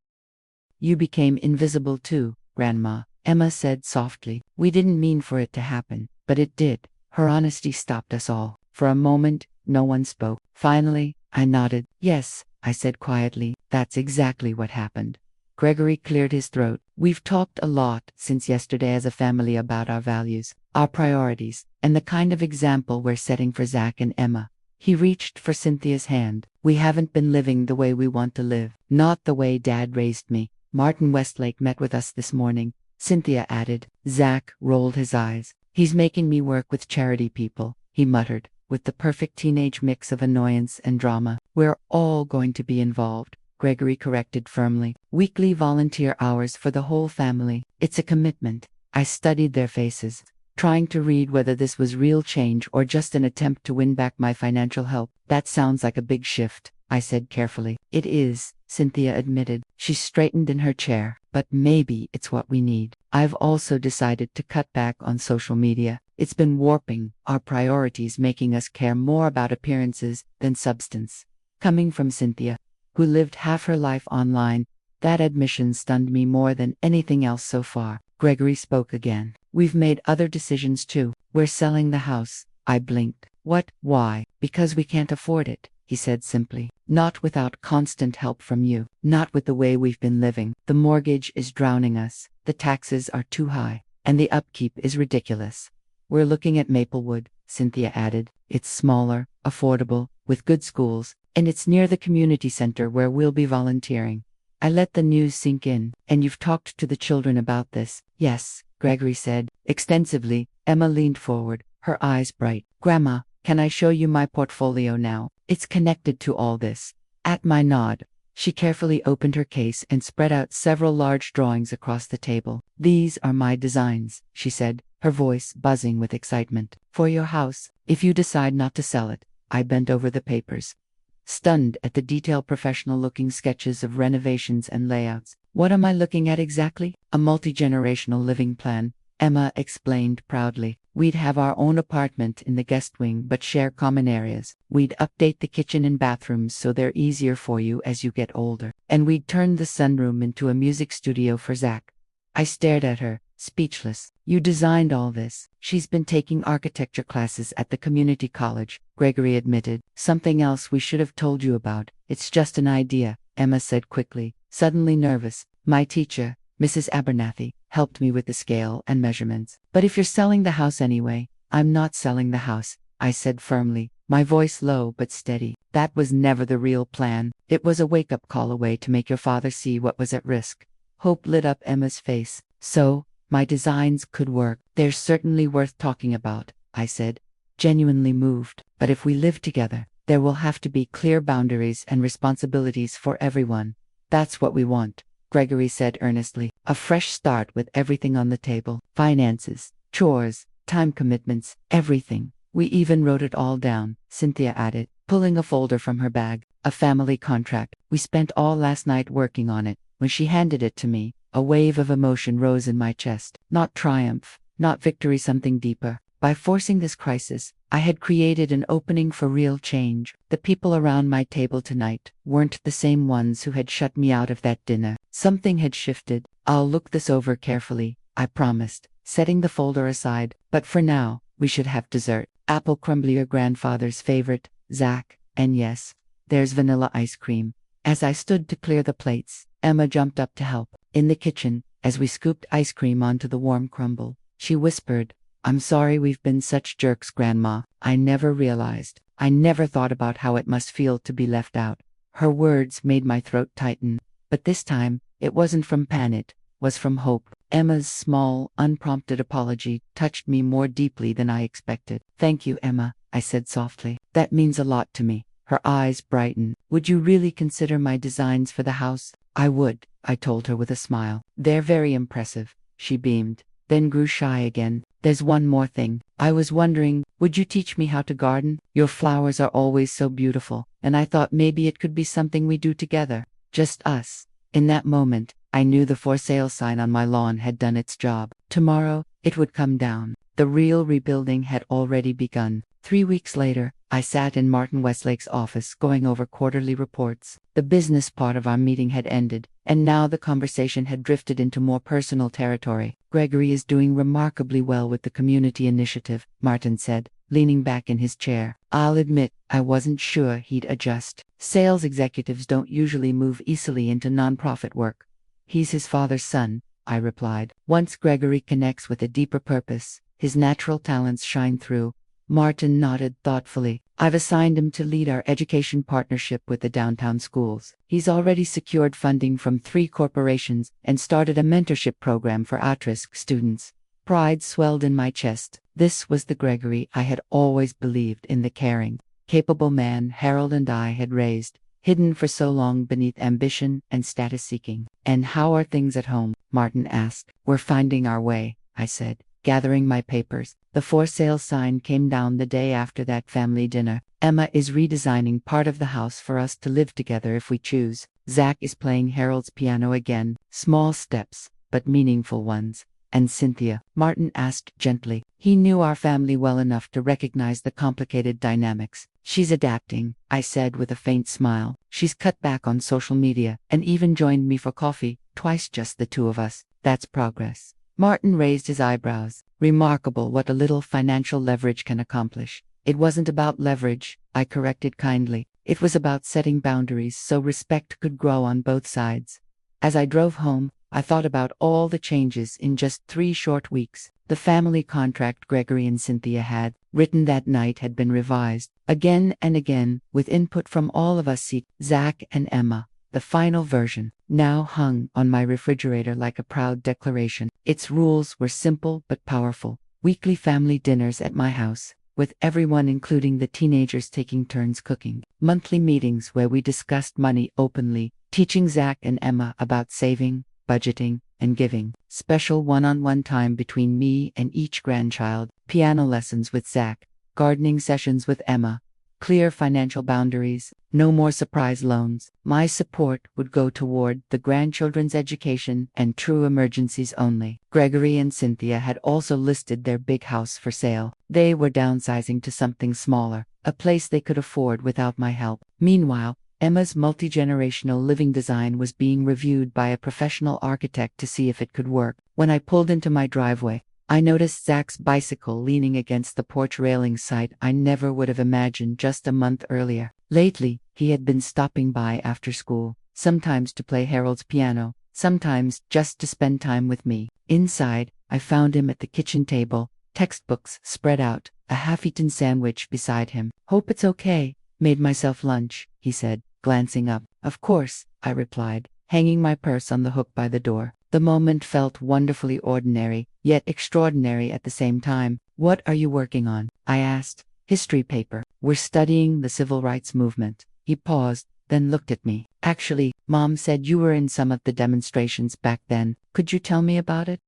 You became invisible too, Grandma, Emma said softly. We didn't mean for it to happen, but it did. Her honesty stopped us all. For a moment, no one spoke. Finally, I nodded. Yes, I said quietly, that's exactly what happened. Gregory cleared his throat. We've talked a lot since yesterday as a family about our values, our priorities, and the kind of example we're setting for Zach and Emma. He reached for Cynthia's hand. We haven't been living the way we want to live. Not the way Dad raised me. Martin Westlake met with us this morning, Cynthia added. Zach rolled his eyes. He's making me work with charity people, he muttered, with the perfect teenage mix of annoyance and drama. We're all going to be involved, Gregory corrected firmly. Weekly volunteer hours for the whole family. It's a commitment. I studied their faces, trying to read whether this was real change or just an attempt to win back my financial help. That sounds like a big shift, I said carefully. It is, Cynthia admitted. She straightened in her chair. But maybe it's what we need. I've also decided to cut back on social media. It's been warping our priorities, making us care more about appearances than substance. Coming from Cynthia, who lived half her life online, that admission stunned me more than anything else so far. Gregory spoke again. We've made other decisions too. We're selling the house. I blinked. What? Why? Because we can't afford it, he said simply. Not without constant help from you. Not with the way we've been living. The mortgage is drowning us. The taxes are too high. And the upkeep is ridiculous. We're looking at Maplewood, Cynthia added. It's smaller, affordable, with good schools, and it's near the community center where we'll be volunteering. I let the news sink in. And you've talked to the children about this? Yes, Gregory said, extensively. Emma leaned forward, her eyes bright. Grandma, can I show you my portfolio now? It's connected to all this. At my nod, she carefully opened her case and spread out several large drawings across the table. These are my designs, she said, her voice buzzing with excitement. For your house, if you decide not to sell it. I bent over the papers, stunned at the detailed professional-looking sketches of renovations and layouts. What am I looking at exactly? A multi-generational living plan, Emma explained proudly. We'd have our own apartment in the guest wing but share common areas. We'd update the kitchen and bathrooms so they're easier for you as you get older. And we'd turn the sunroom into a music studio for Zach. I stared at her, speechless. You designed all this. She's been taking architecture classes at the community college, Gregory admitted. Something else we should have told you about. It's just an idea, Emma said quickly, suddenly nervous. My teacher, Mrs. Abernathy, helped me with the scale and measurements. But if you're selling the house anyway, I'm not selling the house, I said firmly, my voice low but steady. That was never the real plan. It was a wake-up call away to make your father see what was at risk. Hope lit up Emma's face. So, my designs could work. They're certainly worth talking about, I said, genuinely moved. But if we live together, there will have to be clear boundaries and responsibilities for everyone. That's what we want, Gregory said earnestly. A fresh start with everything on the table. Finances, chores, time commitments, everything. We even wrote it all down, Cynthia added, pulling a folder from her bag. A family contract. We spent all last night working on it. When she handed it to me, a wave of emotion rose in my chest. Not triumph, not victory, something deeper. By forcing this crisis, I had created an opening for real change. The people around my table tonight weren't the same ones who had shut me out of that dinner. Something had shifted. I'll look this over carefully, I promised, setting the folder aside. But for now, we should have dessert. Apple crumble, your grandfather's favorite, Zach, and yes, there's vanilla ice cream. As I stood to clear the plates, Emma jumped up to help. In the kitchen, as we scooped ice cream onto the warm crumble, she whispered, "I'm sorry we've been such jerks, Grandma. I never realized. I never thought about how it must feel to be left out." Her words made my throat tighten, but this time, it wasn't from panic, was from hope. Emma's small, unprompted apology touched me more deeply than I expected. "Thank you, Emma," I said softly. "That means a lot to me." Her eyes brightened. "Would you really consider my designs for the house?" "I would," I told her with a smile. "They're very impressive." She beamed, then grew shy again. "There's one more thing. I was wondering, would you teach me how to garden? Your flowers are always so beautiful, and I thought maybe it could be something we do together. Just us." In that moment, I knew the for sale sign on my lawn had done its job. Tomorrow, it would come down. The real rebuilding had already begun. 3 weeks later, I sat in Martin Westlake's office going over quarterly reports. The business part of our meeting had ended, and now the conversation had drifted into more personal territory. "Gregory is doing remarkably well with the community initiative," Martin said, leaning back in his chair. "I'll admit, I wasn't sure he'd adjust. Sales executives don't usually move easily into nonprofit work." "He's his father's son," I replied. "Once Gregory connects with a deeper purpose, his natural talents shine through." Martin nodded thoughtfully. "I've assigned him to lead our education partnership with the downtown schools. He's already secured funding from 3 corporations and started a mentorship program for at-risk students." Pride swelled in my chest. This was the Gregory I had always believed in, the caring, capable man Harold and I had raised, hidden for so long beneath ambition and status seeking. "And how are things at home?" Martin asked. "We're finding our way," I said, gathering my papers. The for sale sign came down the day after that family dinner. "Emma is redesigning part of the house for us to live together if we choose. Zach is playing Harold's piano again. Small steps, but meaningful ones." "And Cynthia?" Martin asked gently. He knew our family well enough to recognize the complicated dynamics. "She's adapting," I said with a faint smile. "She's cut back on social media and even joined me for coffee, twice, just the two of us. That's progress." Martin raised his eyebrows. "Remarkable what a little financial leverage can accomplish." "It wasn't about leverage," I corrected kindly. "It was about setting boundaries so respect could grow on both sides." As I drove home, I thought about all the changes in just 3 short weeks. The family contract Gregory and Cynthia had written that night had been revised again and again, with input from all of us, Zach and Emma. The final version now hung on my refrigerator like a proud declaration. Its rules were simple but powerful. Weekly family dinners at my house, with everyone including the teenagers taking turns cooking. Monthly meetings where we discussed money openly, teaching Zach and Emma about saving, budgeting, and giving. Special one-on-one time between me and each grandchild. Piano lessons with Zach, gardening sessions with Emma. Clear financial boundaries, no more surprise loans. My support would go toward the grandchildren's education and true emergencies only. Gregory and Cynthia had also listed their big house for sale. They were downsizing to something smaller, a place they could afford without my help. Meanwhile, Emma's multi-generational living design was being reviewed by a professional architect to see if it could work. When I pulled into my driveway, I noticed Zach's bicycle leaning against the porch railing, sight I never would have imagined just a month earlier. Lately, he had been stopping by after school, sometimes to play Harold's piano, sometimes just to spend time with me. Inside, I found him at the kitchen table, textbooks spread out, a half-eaten sandwich beside him. "Hope it's okay. Made myself lunch," he said, glancing up. "Of course," I replied, hanging my purse on the hook by the door. The moment felt wonderfully ordinary, yet extraordinary at the same time. What are you working on? I asked. History paper. We're studying the civil rights movement. He paused, then looked at me. Actually, Mom said you were in some of the demonstrations back then. Could you tell me about it?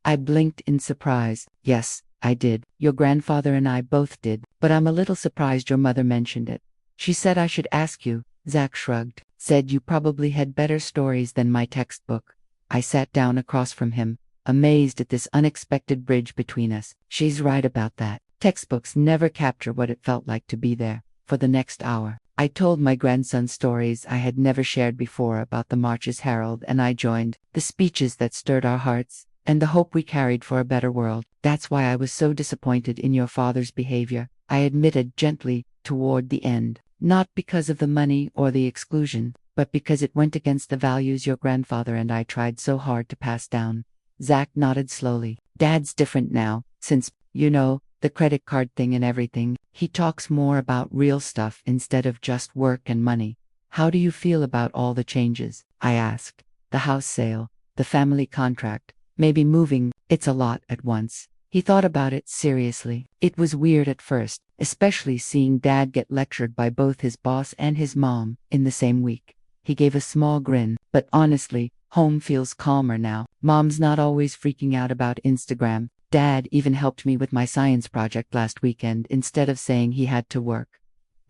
I blinked in surprise. Yes, I did. Your grandfather and I both did, but I'm a little surprised your mother mentioned it. She said I should ask you. Zach shrugged, said you probably had better stories than my textbook. I sat down across from him, amazed at this unexpected bridge between us. She's right about that. Textbooks never capture what it felt like to be there. For the next hour, I told my grandson stories I had never shared before about the marches Harold and I joined, the speeches that stirred our hearts, and the hope we carried for a better world. That's why I was so disappointed in your father's behavior, I admitted gently toward the end. Not because of the money or the exclusion, but because it went against the values your grandfather and I tried so hard to pass down. Zach nodded slowly. Dad's different now, since, the credit card thing and everything. He talks more about real stuff instead of just work and money. How do you feel about all the changes? I asked. The house sale, the family contract, maybe moving, it's a lot at once. He thought about it seriously. It was weird at first, especially seeing Dad get lectured by both his boss and his mom in the same week. He gave a small grin, but honestly, home feels calmer now. Mom's not always freaking out about Instagram. Dad even helped me with my science project last weekend instead of saying he had to work.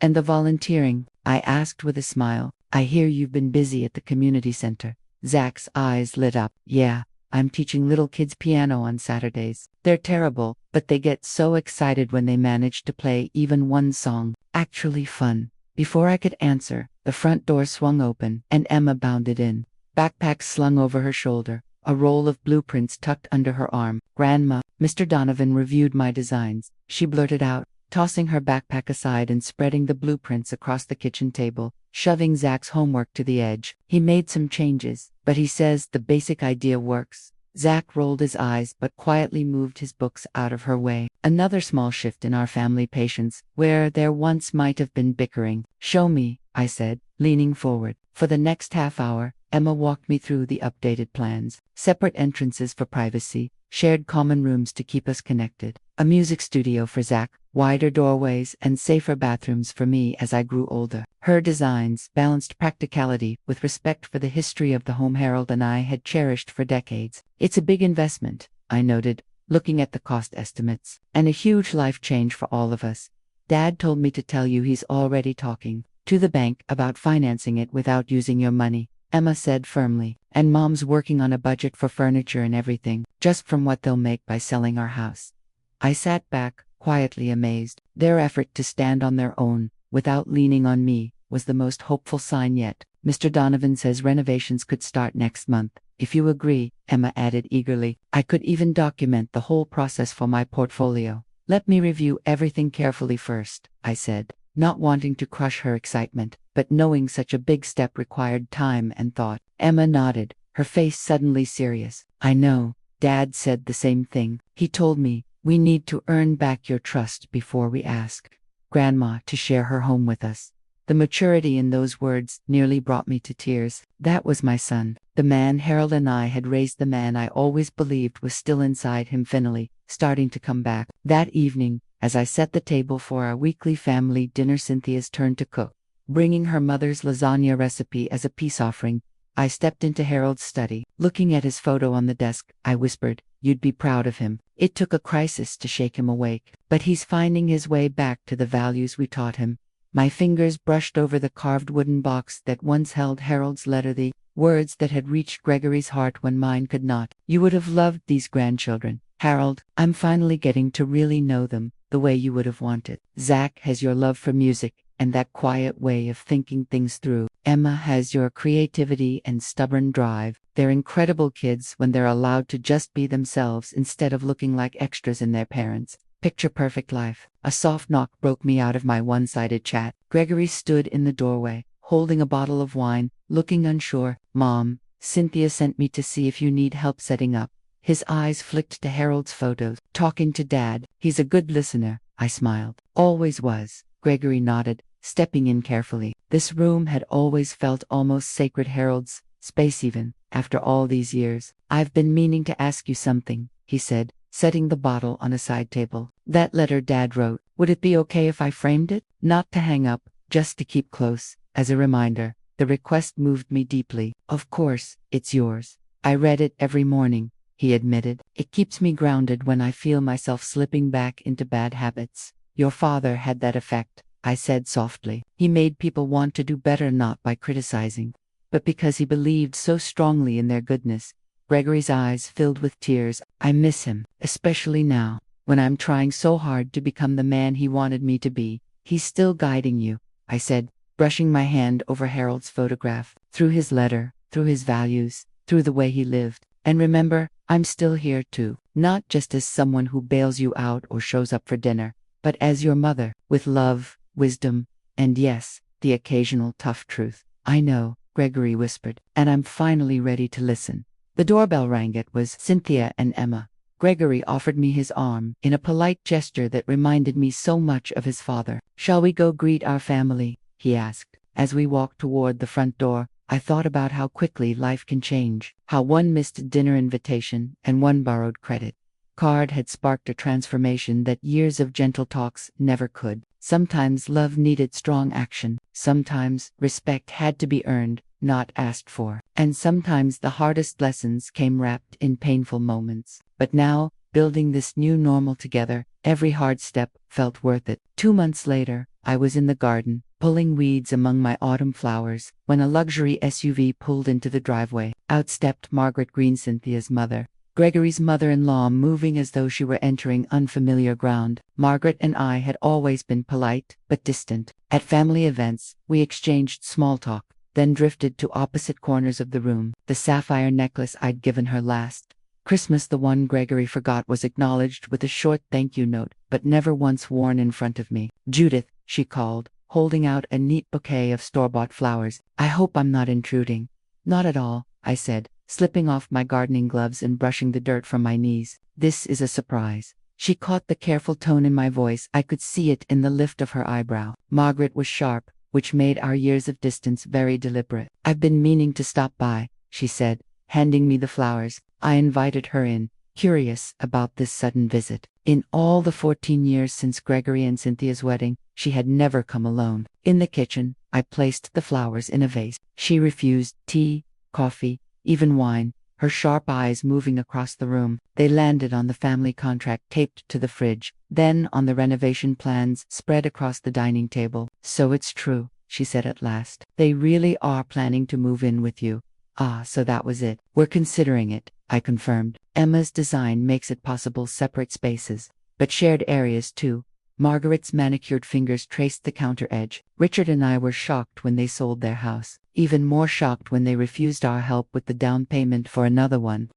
And the volunteering? I asked with a smile. I hear you've been busy at the community center. Zach's eyes lit up. Yeah, I'm teaching little kids piano on Saturdays. They're terrible, but they get so excited when they manage to play even one song. Actually fun. Before I could answer, the front door swung open, and Emma bounded in. Backpack slung over her shoulder, a roll of blueprints tucked under her arm. Grandma, Mr. Donovan reviewed my designs, she blurted out, tossing her backpack aside and spreading the blueprints across the kitchen table, shoving Zach's homework to the edge. He made some changes, but he says the basic idea works. Zach rolled his eyes but quietly moved his books out of her way. Another small shift in our family patience, where there once might have been bickering. Show me, I said, leaning forward. For the next half hour, Emma walked me through the updated plans. Separate entrances for privacy, shared common rooms to keep us connected, a music studio for Zach, wider doorways and safer bathrooms for me as I grew older. Her designs balanced practicality with respect for the history of the home Harold and I had cherished for decades. It's a big investment, I noted, looking at the cost estimates, and a huge life change for all of us. Dad told me to tell you he's already talking to the bank about financing it without using your money, Emma said firmly, and Mom's working on a budget for furniture and everything, just from what they'll make by selling our house. I sat back, quietly amazed. Their effort to stand on their own, without leaning on me, was the most hopeful sign yet. Mr. Donovan says renovations could start next month. If you agree, Emma added eagerly, I could even document the whole process for my portfolio. Let me review everything carefully first, I said, not wanting to crush her excitement, but knowing such a big step required time and thought. Emma nodded, her face suddenly serious. I know, Dad said the same thing. He told me, we need to earn back your trust before we ask Grandma to share her home with us. The maturity in those words nearly brought me to tears. That was my son, the man Harold and I had raised, the man I always believed was still inside him, finally starting to come back. That evening, as I set the table for our weekly family dinner, Cynthia's turn to cook, bringing her mother's lasagna recipe as a peace offering. I stepped into Harold's study. Looking at his photo on the desk, I whispered, you'd be proud of him. It took a crisis to shake him awake, but he's finding his way back to the values we taught him. My fingers brushed over the carved wooden box that once held Harold's letter, the words that had reached Gregory's heart when mine could not. You would have loved these grandchildren, Harold. I'm finally getting to really know them, the way you would have wanted. Zach has your love for music, and that quiet way of thinking things through. Emma has your creativity and stubborn drive. They're incredible kids when they're allowed to just be themselves instead of looking like extras in their parents' picture-perfect life. A soft knock broke me out of my one-sided chat. Gregory stood in the doorway, holding a bottle of wine, looking unsure. Mom, Cynthia sent me to see if you need help setting up. His eyes flicked to Harold's photos. Talking to Dad. He's a good listener, I smiled. Always was. Gregory nodded, stepping in carefully. This room had always felt almost sacred, Harold's space even. after all these years. I've been meaning to ask you something, he said, setting the bottle on a side table. That letter Dad wrote, would it be okay if I framed it? Not to hang up, just to keep close, as a reminder. The request moved me deeply. Of course, it's yours. I read it every morning, he admitted. It keeps me grounded when I feel myself slipping back into bad habits. Your father had that effect, I said softly. He made people want to do better not by criticizing, but because he believed so strongly in their goodness. Gregory's eyes filled with tears. I miss him, especially now, when I'm trying so hard to become the man he wanted me to be. He's still guiding you, I said, brushing my hand over Harold's photograph, through his letter, through his values, through the way he lived. And remember, I'm still here too, not just as someone who bails you out or shows up for dinner, but as your mother, with love, wisdom, and yes, the occasional tough truth. I know, Gregory whispered, and I'm finally ready to listen. The doorbell rang. It was Cynthia and Emma. Gregory offered me his arm, in a polite gesture that reminded me so much of his father. Shall we go greet our family? He asked. As we walked toward the front door, I thought about how quickly life can change, how one missed dinner invitation and one borrowed credit card had sparked a transformation that years of gentle talks never could. Sometimes love needed strong action, sometimes respect had to be earned, not asked for, and sometimes the hardest lessons came wrapped in painful moments. But now, building this new normal together, every hard step felt worth it. 2 months later, I was in the garden, pulling weeds among my autumn flowers, when a luxury SUV pulled into the driveway. Out stepped Margaret Green, Cynthia's mother, Gregory's mother-in-law, moving as though she were entering unfamiliar ground. Margaret and I had always been polite, but distant. At family events, we exchanged small talk, then drifted to opposite corners of the room. The sapphire necklace I'd given her last Christmas, the one Gregory forgot, was acknowledged with a short thank you note, but never once worn in front of me. Judith, she called, holding out a neat bouquet of store-bought flowers. I hope I'm not intruding. Not at all, I said, slipping off my gardening gloves and brushing the dirt from my knees. This is a surprise. She caught the careful tone in my voice. I could see it in the lift of her eyebrow. Margaret was sharp, which made our years of distance very deliberate. I've been meaning to stop by, she said, handing me the flowers. I invited her in, curious about this sudden visit. In all the 14 years since Gregory and Cynthia's wedding, she had never come alone. In the kitchen, I placed the flowers in a vase. She refused tea, coffee, even wine, her sharp eyes moving across the room. They landed on the family contract taped to the fridge, then on the renovation plans spread across the dining table. So it's true, she said at last. They really are planning to move in with you. Ah, so that was it. We're considering it, I confirmed. Emma's design makes it possible separate spaces, but shared areas too. Margaret's manicured fingers traced the counter edge. Richard and I were shocked when they sold their house, even more shocked when they refused our help with the down payment for another one.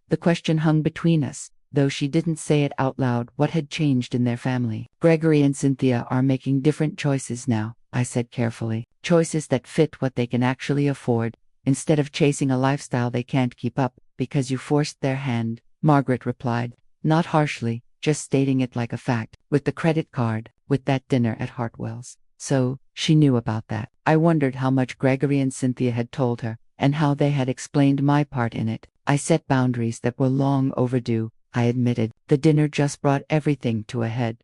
The question hung between us, though she didn't say it out loud. What had changed in their family? Gregory and Cynthia are making different choices now, I said carefully. Choices that fit what they can actually afford, instead of chasing a lifestyle they can't keep up because you forced their hand, Margaret replied, not harshly, just stating it like a fact. With the credit card, with that dinner at Hartwell's. So, she knew about that. I wondered how much Gregory and Cynthia had told her, and how they had explained my part in it. I set boundaries that were long overdue, I admitted. The dinner just brought everything to a head.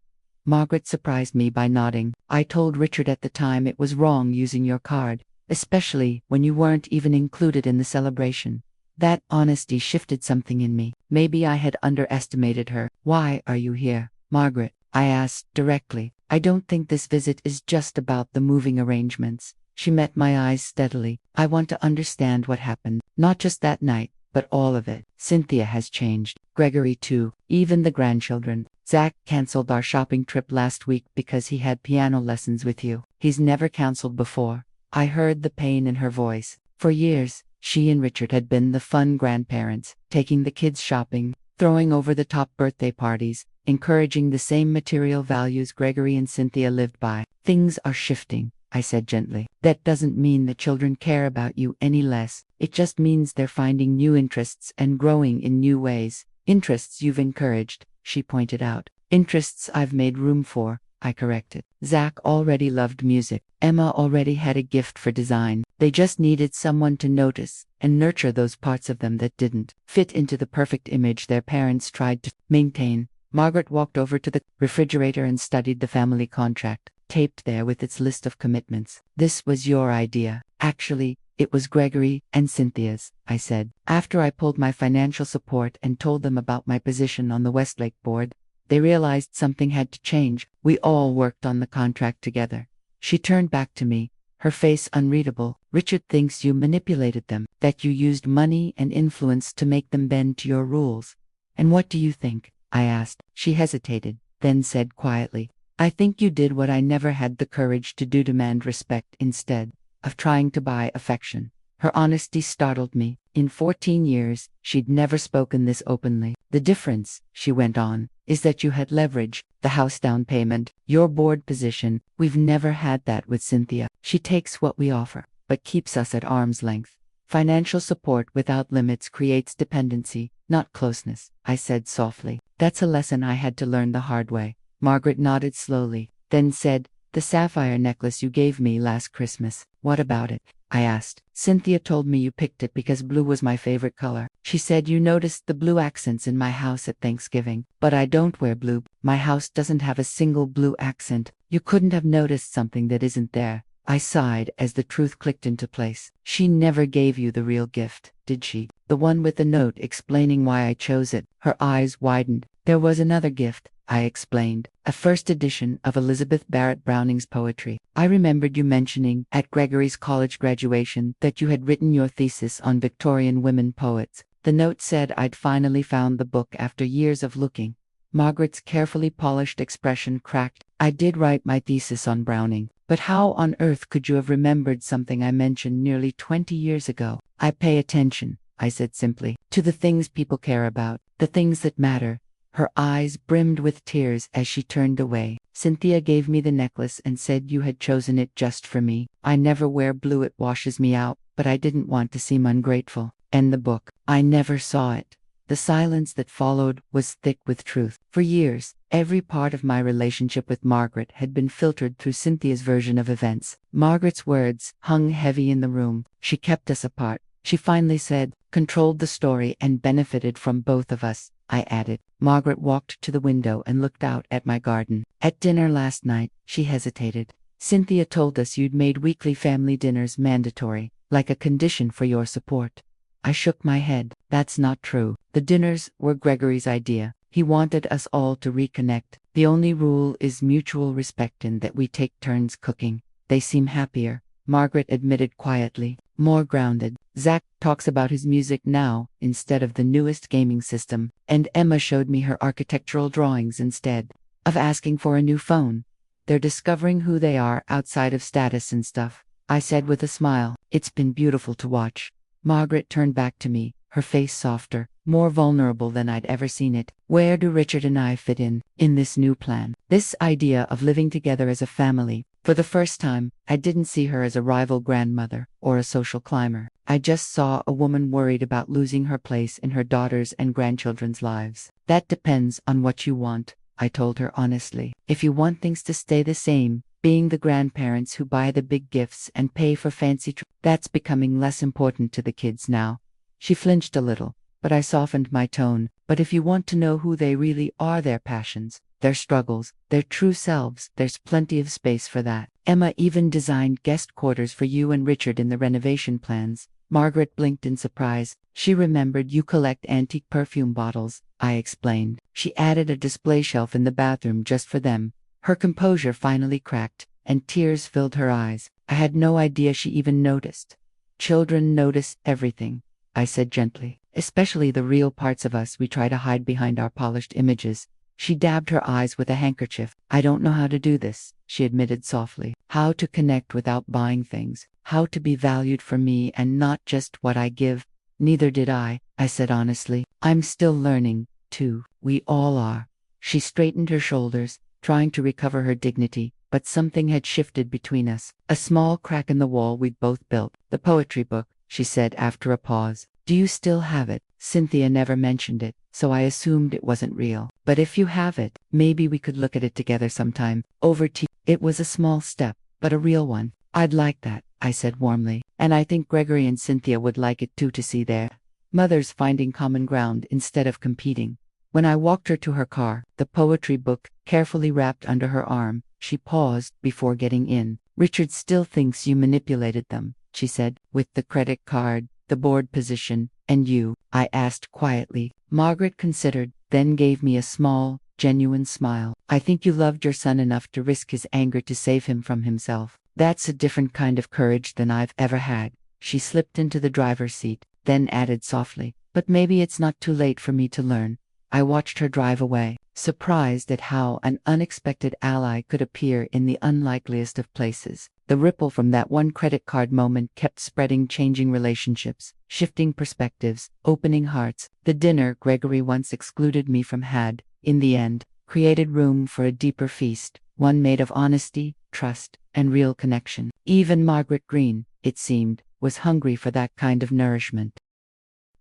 Margaret surprised me by nodding. I told Richard at the time it was wrong using your card, especially when you weren't even included in the celebration. That honesty shifted something in me. Maybe I had underestimated her. Why are you here, Margaret? I asked directly. I don't think this visit is just about the moving arrangements. She met my eyes steadily. I want to understand what happened, not just that night, but all of it. Cynthia has changed. Gregory too. Even the grandchildren. Zach canceled our shopping trip last week because he had piano lessons with you. He's never canceled before. I heard the pain in her voice. For years, she and Richard had been the fun grandparents, taking the kids shopping, throwing over-the-top birthday parties, encouraging the same material values Gregory and Cynthia lived by. Things are shifting, I said gently. That doesn't mean the children care about you any less. It just means they're finding new interests and growing in new ways. Interests you've encouraged, she pointed out. Interests I've made room for, I corrected. Zach already loved music. Emma already had a gift for design. They just needed someone to notice and nurture those parts of them that didn't fit into the perfect image their parents tried to maintain. Margaret walked over to the refrigerator and studied the family contract, taped there with its list of commitments. "This was your idea." "Actually, it was Gregory and Cynthia's," I said. "After I pulled my financial support and told them about my position on the Westlake board, they realized something had to change. We all worked on the contract together." She turned back to me, her face unreadable. "Richard thinks you manipulated them, that you used money and influence to make them bend to your rules." "And what do you think?" I asked. She hesitated, then said quietly, "I think you did what I never had the courage to do, demand respect instead of trying to buy affection." Her honesty startled me. In 14 years, she'd never spoken this openly. "The difference," she went on, "is that you had leverage, the house down payment, your board position. We've never had that with Cynthia. She takes what we offer, but keeps us at arm's length. Financial support without limits creates dependency, not closeness," I said softly. "That's a lesson I had to learn the hard way." Margaret nodded slowly, then said, "The sapphire necklace you gave me last Christmas, what about it?" I asked. "Cynthia told me you picked it because blue was my favorite color. She said you noticed the blue accents in my house at Thanksgiving. But I don't wear blue. My house doesn't have a single blue accent. You couldn't have noticed something that isn't there." I sighed as the truth clicked into place. "She never gave you the real gift, did she? The one with the note explaining why I chose it?" Her eyes widened. "There was another gift," I explained, "a first edition of Elizabeth Barrett Browning's poetry. I remembered you mentioning at Gregory's college graduation that you had written your thesis on Victorian women poets. The note said I'd finally found the book after years of looking." Margaret's carefully polished expression cracked. "I did write my thesis on Browning. But how on earth could you have remembered something I mentioned nearly 20 years ago?" "I pay attention," I said simply, "to the things people care about, the things that matter." Her eyes brimmed with tears as she turned away. "Cynthia gave me the necklace and said you had chosen it just for me. I never wear blue, it washes me out, but I didn't want to seem ungrateful." And the book, I never saw it. The silence that followed was thick with truth. For years, every part of my relationship with Margaret had been filtered through Cynthia's version of events. Margaret's words hung heavy in the room. She kept us apart. She finally said, controlled the story and benefited from both of us, I added. Margaret walked to the window and looked out at my garden. "At dinner last night," she hesitated, "Cynthia told us you'd made weekly family dinners mandatory, like a condition for your support." I shook my head. "That's not true. The dinners were Gregory's idea. He wanted us all to reconnect. The only rule is mutual respect and that we take turns cooking." "They seem happier," Margaret admitted quietly, "more grounded. Zach talks about his music now instead of the newest gaming system, and Emma showed me her architectural drawings instead of asking for a new phone. They're discovering who they are outside of status and stuff," I said with a smile. "It's been beautiful to watch." Margaret turned back to me, her face softer, more vulnerable than I'd ever seen it. "Where do Richard and I fit in this new plan? This idea of living together as a family?" For the first time, I didn't see her as a rival grandmother or a social climber. I just saw a woman worried about losing her place in her daughters' and grandchildren's lives. "That depends on what you want," I told her honestly. "If you want things to stay the same, being the grandparents who buy the big gifts and pay for fancy that's becoming less important to the kids now." She flinched a little, but I softened my tone. "But if you want to know who they really are, their passions, their struggles, their true selves, there's plenty of space for that. Emma even designed guest quarters for you and Richard in the renovation plans." Margaret blinked in surprise. She remembered you collect antique perfume bottles, I explained. "She added a display shelf in the bathroom just for them." Her composure finally cracked, and tears filled her eyes. I had no idea she even noticed. "Children notice everything," I said gently, "especially the real parts of us we try to hide behind our polished images." She dabbed her eyes with a handkerchief. "I don't know how to do this," she admitted softly. "How to connect without buying things. How to be valued for me and not just what I give." "Neither did I said honestly. "I'm still learning, too. We all are." She straightened her shoulders, trying to recover her dignity, but something had shifted between us. "A small crack in the wall we'd both built. The poetry book," she said after a pause. "Do you still have it?" Cynthia never mentioned it, so I assumed it wasn't real. "But if you have it, maybe we could look at it together sometime, over tea." It was a small step, but a real one. "I'd like that," I said warmly. And I think Gregory and Cynthia would like it too, to see their mothers finding common ground instead of competing. When I walked her to her car, the poetry book carefully wrapped under her arm, she paused before getting in. "Richard still thinks you manipulated them," she said, "with the credit card, the board position, and you," I asked quietly. Margaret considered, then gave me a small, genuine smile. "I think you loved your son enough to risk his anger to save him from himself. That's a different kind of courage than I've ever had." She slipped into the driver's seat, then added softly, "But maybe it's not too late for me to learn." I watched her drive away, surprised at how an unexpected ally could appear in the unlikeliest of places. The ripple from that one credit card moment kept spreading, changing relationships, shifting perspectives, opening hearts. The dinner Gregory once excluded me from had, in the end, created room for a deeper feast, one made of honesty, trust, and real connection. Even Margaret Green, it seemed, was hungry for that kind of nourishment.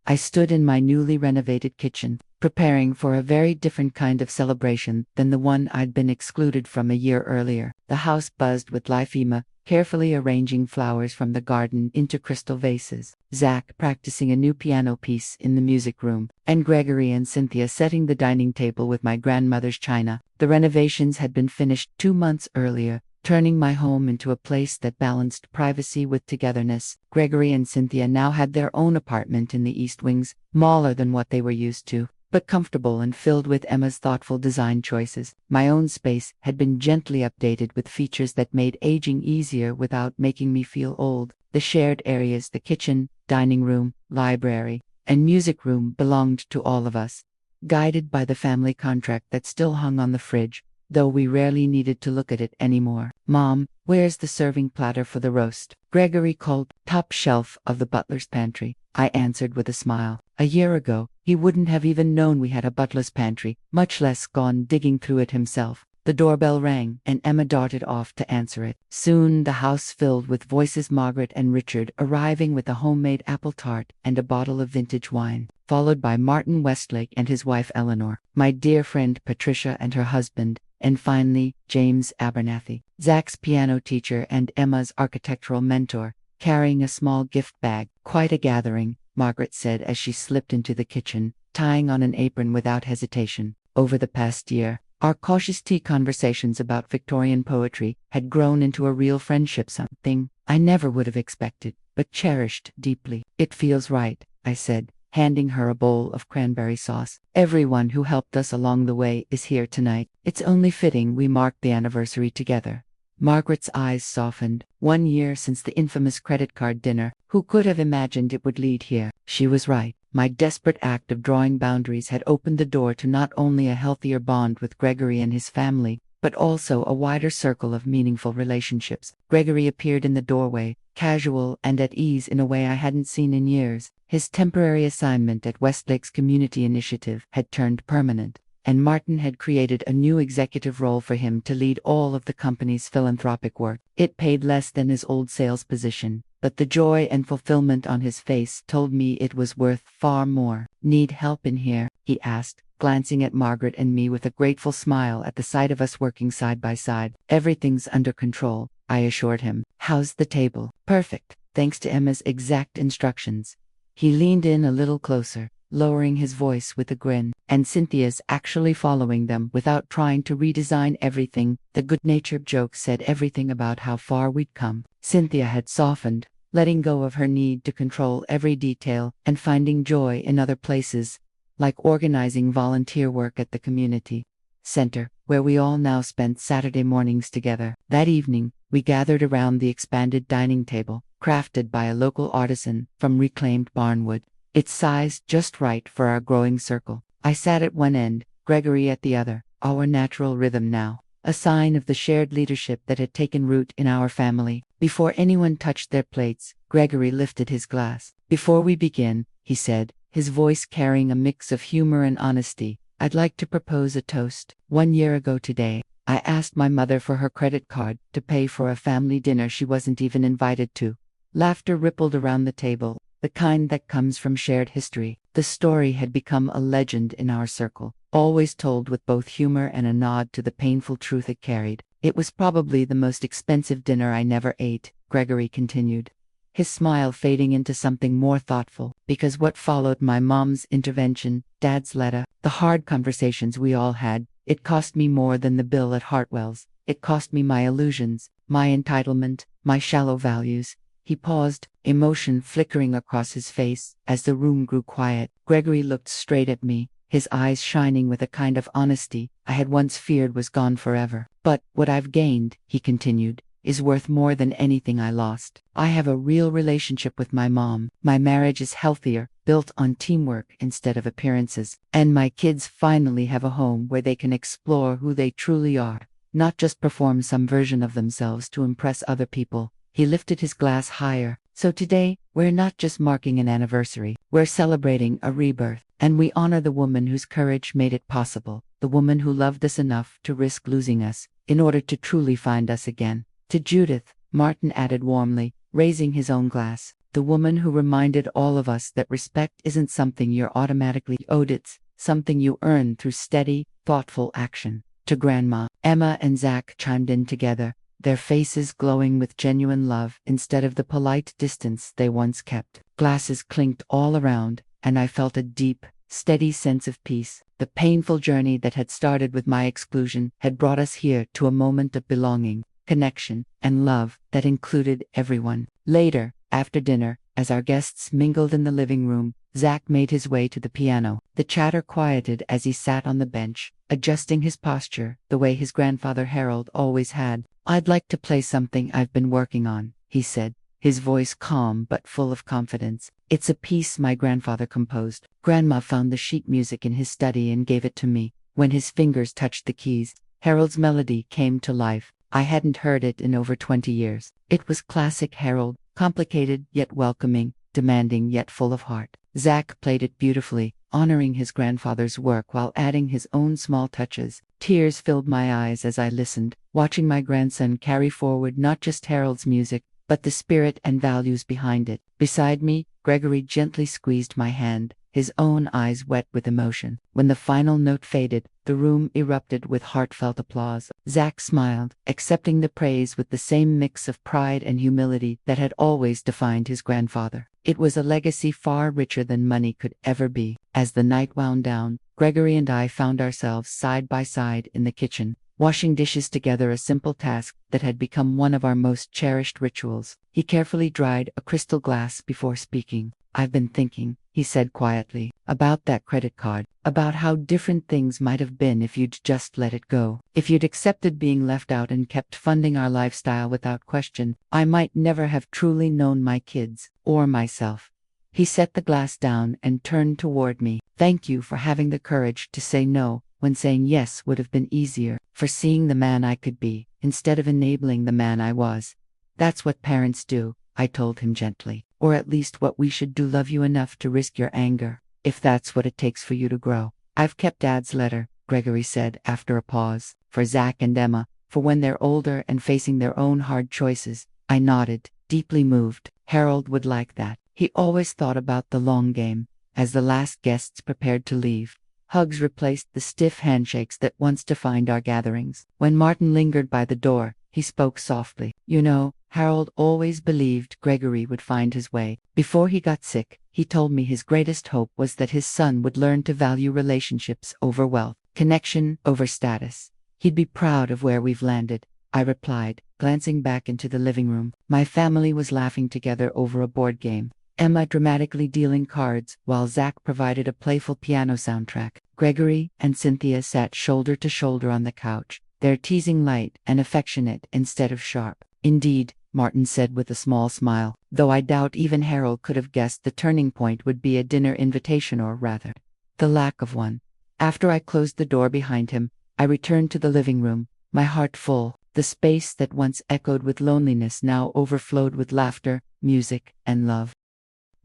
I stood in my newly renovated kitchen, preparing for a very different kind of celebration than the one I'd been excluded from a year earlier. The house buzzed with life. Emma carefully arranging flowers from the garden into crystal vases, Zach practicing a new piano piece in the music room, and Gregory and Cynthia setting the dining table with my grandmother's china. The renovations had been finished 2 months earlier, turning my home into a place that balanced privacy with togetherness. Gregory and Cynthia now had their own apartment in the East Wings, smaller than what they were used to, but comfortable and filled with Emma's thoughtful design choices. My own space had been gently updated with features that made aging easier without making me feel old. The shared areas, the kitchen, dining room, library, and music room, belonged to all of us, guided by the family contract that still hung on the fridge, though we rarely needed to look at it anymore. "Mom, where's the serving platter for the roast?" Gregory called. "Top shelf of the butler's pantry," I answered with a smile. A year ago, he wouldn't have even known we had a butler's pantry, much less gone digging through it himself. The doorbell rang, and Emma darted off to answer it. Soon the house filled with voices, Margaret and Richard arriving with a homemade apple tart and a bottle of vintage wine, followed by Martin Westlake and his wife Eleanor, my dear friend Patricia and her husband, and finally, James Abernathy, Zach's piano teacher and Emma's architectural mentor, carrying a small gift bag. "Quite a gathering," Margaret said as she slipped into the kitchen, tying on an apron without hesitation. Over the past year, our cautious tea conversations about Victorian poetry had grown into a real friendship, something I never would have expected, but cherished deeply. "It feels right," I said, handing her a bowl of cranberry sauce. "Everyone who helped us along the way is here tonight. It's only fitting we mark the anniversary together." Margaret's eyes softened. 1 year since the infamous credit card dinner. Who could have imagined it would lead here? She was right. My desperate act of drawing boundaries had opened the door to not only a healthier bond with Gregory and his family, but also a wider circle of meaningful relationships. Gregory appeared in the doorway, casual and at ease in a way I hadn't seen in years. His temporary assignment at Westlake's community initiative had turned permanent, and Martin had created a new executive role for him to lead all of the company's philanthropic work. It paid less than his old sales position, but the joy and fulfillment on his face told me it was worth far more. "Need help in here?" he asked, glancing at Margaret and me with a grateful smile at the sight of us working side by side. "Everything's under control," I assured him. "How's the table?" "Perfect, thanks to Emma's exact instructions." He leaned in a little closer, lowering his voice with a grin. "And Cynthia's actually following them without trying to redesign everything." The good-natured joke said everything about how far we'd come. Cynthia had softened, letting go of her need to control every detail and finding joy in other places, like organizing volunteer work at the community center, where we all now spent Saturday mornings together. That evening, we gathered around the expanded dining table, crafted by a local artisan from reclaimed barnwood. Its size just right for our growing circle. I sat at one end, Gregory at the other, our natural rhythm now, a sign of the shared leadership that had taken root in our family. Before anyone touched their plates, Gregory lifted his glass. "Before we begin," he said, his voice carrying a mix of humor and honesty, "I'd like to propose a toast. 1 year ago today, I asked my mother for her credit card to pay for a family dinner she wasn't even invited to." Laughter rippled around the table, the kind that comes from shared history. The story had become a legend in our circle, always told with both humor and a nod to the painful truth it carried. "It was probably the most expensive dinner I never ate," Gregory continued, his smile fading into something more thoughtful. Because what followed my mom's intervention, Dad's letter, the hard conversations we all had, it cost me more than the bill at Hartwell's. It cost me my illusions, my entitlement, my shallow values. He paused, emotion flickering across his face. As the room grew quiet, Gregory looked straight at me, his eyes shining with a kind of honesty I had once feared was gone forever. But what I've gained, he continued, is worth more than anything I lost. I have a real relationship with my mom. My marriage is healthier, built on teamwork instead of appearances. And my kids finally have a home where they can explore who they truly are, not just perform some version of themselves to impress other people. He lifted his glass higher. So today, we're not just marking an anniversary, we're celebrating a rebirth. And we honor the woman whose courage made it possible, the woman who loved us enough to risk losing us, in order to truly find us again. To Judith, Martin added warmly, raising his own glass, the woman who reminded all of us that respect isn't something you're automatically owed, it's something you earn through steady, thoughtful action. To Grandma, Emma and Zach chimed in together, their faces glowing with genuine love instead of the polite distance they once kept. Glasses clinked all around, and I felt a deep, steady sense of peace. The painful journey that had started with my exclusion had brought us here to a moment of belonging, connection, and love that included everyone. Later, after dinner, as our guests mingled in the living room, Zach made his way to the piano. The chatter quieted as he sat on the bench, adjusting his posture the way his grandfather Harold always had. "I'd like to play something I've been working on," he said, his voice calm but full of confidence. "It's a piece my grandfather composed. Grandma found the sheet music in his study and gave it to me. When his fingers touched the keys, Harold's melody came to life. I hadn't heard it in over 20 years. It was classic Harold, complicated yet welcoming, demanding yet full of heart. Zach played it beautifully, honoring his grandfather's work while adding his own small touches. Tears filled my eyes as I listened, watching my grandson carry forward not just Harold's music, but the spirit and values behind it. Beside me, Gregory gently squeezed my hand, his own eyes wet with emotion. When the final note faded, the room erupted with heartfelt applause. Zach smiled, accepting the praise with the same mix of pride and humility that had always defined his grandfather. It was a legacy far richer than money could ever be. As the night wound down, Gregory and I found ourselves side by side in the kitchen, washing dishes together, a simple task that had become one of our most cherished rituals. He carefully dried a crystal glass before speaking. "I've been thinking," he said quietly, "about that credit card, about how different things might have been if you'd just let it go. If you'd accepted being left out and kept funding our lifestyle without question, I might never have truly known my kids, or myself." He set the glass down and turned toward me. "Thank you for having the courage to say no when saying yes would have been easier, for seeing the man I could be, instead of enabling the man I was. That's what parents do," I told him gently. "Or at least what we should do. Love you enough to risk your anger, if that's what it takes for you to grow." "I've kept Dad's letter," Gregory said after a pause, "for Zach and Emma, for when they're older and facing their own hard choices." I nodded, deeply moved. Harold would like that. He always thought about the long game. As the last guests prepared to leave, hugs replaced the stiff handshakes that once defined our gatherings. When Martin lingered by the door, he spoke softly. "You know, Harold always believed Gregory would find his way. Before he got sick, he told me his greatest hope was that his son would learn to value relationships over wealth, connection over status. He'd be proud of where we've landed," I replied, glancing back into the living room. My family was laughing together over a board game, Emma dramatically dealing cards, while Zach provided a playful piano soundtrack. Gregory and Cynthia sat shoulder to shoulder on the couch, their teasing light and affectionate instead of sharp. "Indeed," Martin said with a small smile, though I doubt even Harold could have guessed the turning point would be a dinner invitation, or rather, the lack of one. After I closed the door behind him, I returned to the living room, my heart full. The space that once echoed with loneliness now overflowed with laughter, music, and love.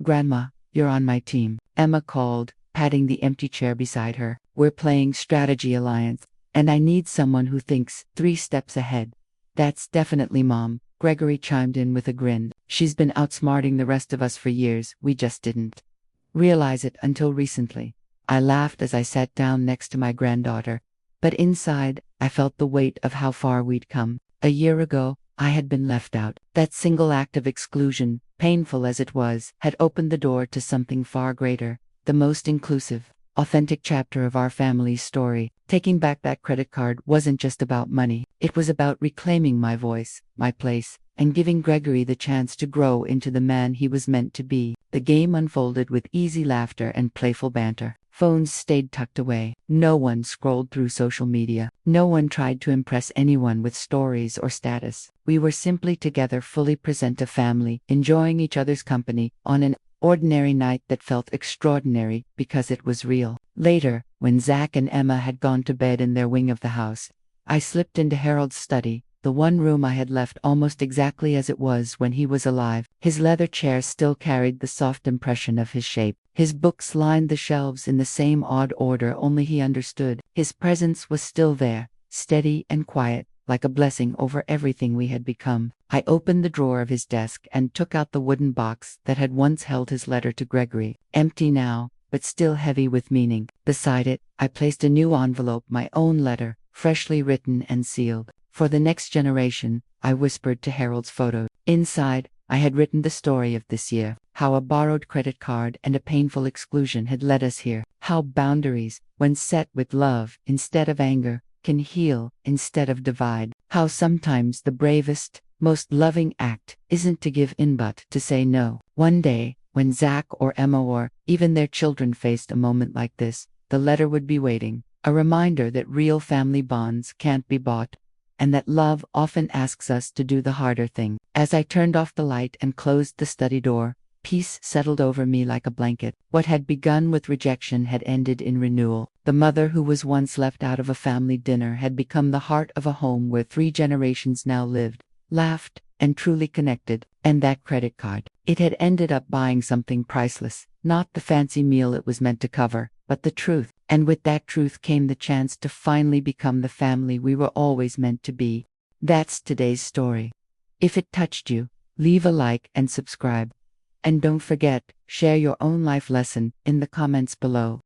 "Grandma, you're on my team," Emma called, patting the empty chair beside her. "We're playing Strategy Alliance, and I need someone who thinks 3 steps ahead." "That's definitely Mom," Gregory chimed in with a grin. "She's been outsmarting the rest of us for years, we just didn't realize it until recently." I laughed as I sat down next to my granddaughter, but inside, I felt the weight of how far we'd come. A year ago, I had been left out. That single act of exclusion, painful as it was, had opened the door to something far greater, the most inclusive, authentic chapter of our family's story. Taking back that credit card wasn't just about money, it was about reclaiming my voice, my place, and giving Gregory the chance to grow into the man he was meant to be. The game unfolded with easy laughter and playful banter. Phones stayed tucked away. No one scrolled through social media. No one tried to impress anyone with stories or status. We were simply together, fully present, a family, enjoying each other's company on an ordinary night that felt extraordinary because it was real. Later, when Zach and Emma had gone to bed in their wing of the house, I slipped into Harold's study, the one room I had left almost exactly as it was when he was alive. His leather chair still carried the soft impression of his shape. His books lined the shelves in the same odd order only he understood. His presence was still there, steady and quiet, like a blessing over everything we had become. I opened the drawer of his desk and took out the wooden box that had once held his letter to Gregory. Empty now, but still heavy with meaning. Beside it, I placed a new envelope, my own letter, freshly written and sealed. For the next generation, I whispered to Harold's photo. Inside, I had written the story of this year, how a borrowed credit card and a painful exclusion had led us here, how boundaries, when set with love instead of anger, can heal instead of divide, how sometimes the bravest, most loving act isn't to give in but to say no. One day, when Zach or Emma or even their children faced a moment like this, the letter would be waiting, a reminder that real family bonds can't be bought, and that love often asks us to do the harder thing. As I turned off the light and closed the study door, peace settled over me like a blanket. What had begun with rejection had ended in renewal. The mother who was once left out of a family dinner had become the heart of a home where 3 generations now lived, laughed, and truly connected. And that credit card, it had ended up buying something priceless, not the fancy meal it was meant to cover, but the truth. And with that truth came the chance to finally become the family we were always meant to be. That's today's story. If it touched you, leave a like and subscribe. And don't forget, share your own life lesson in the comments below.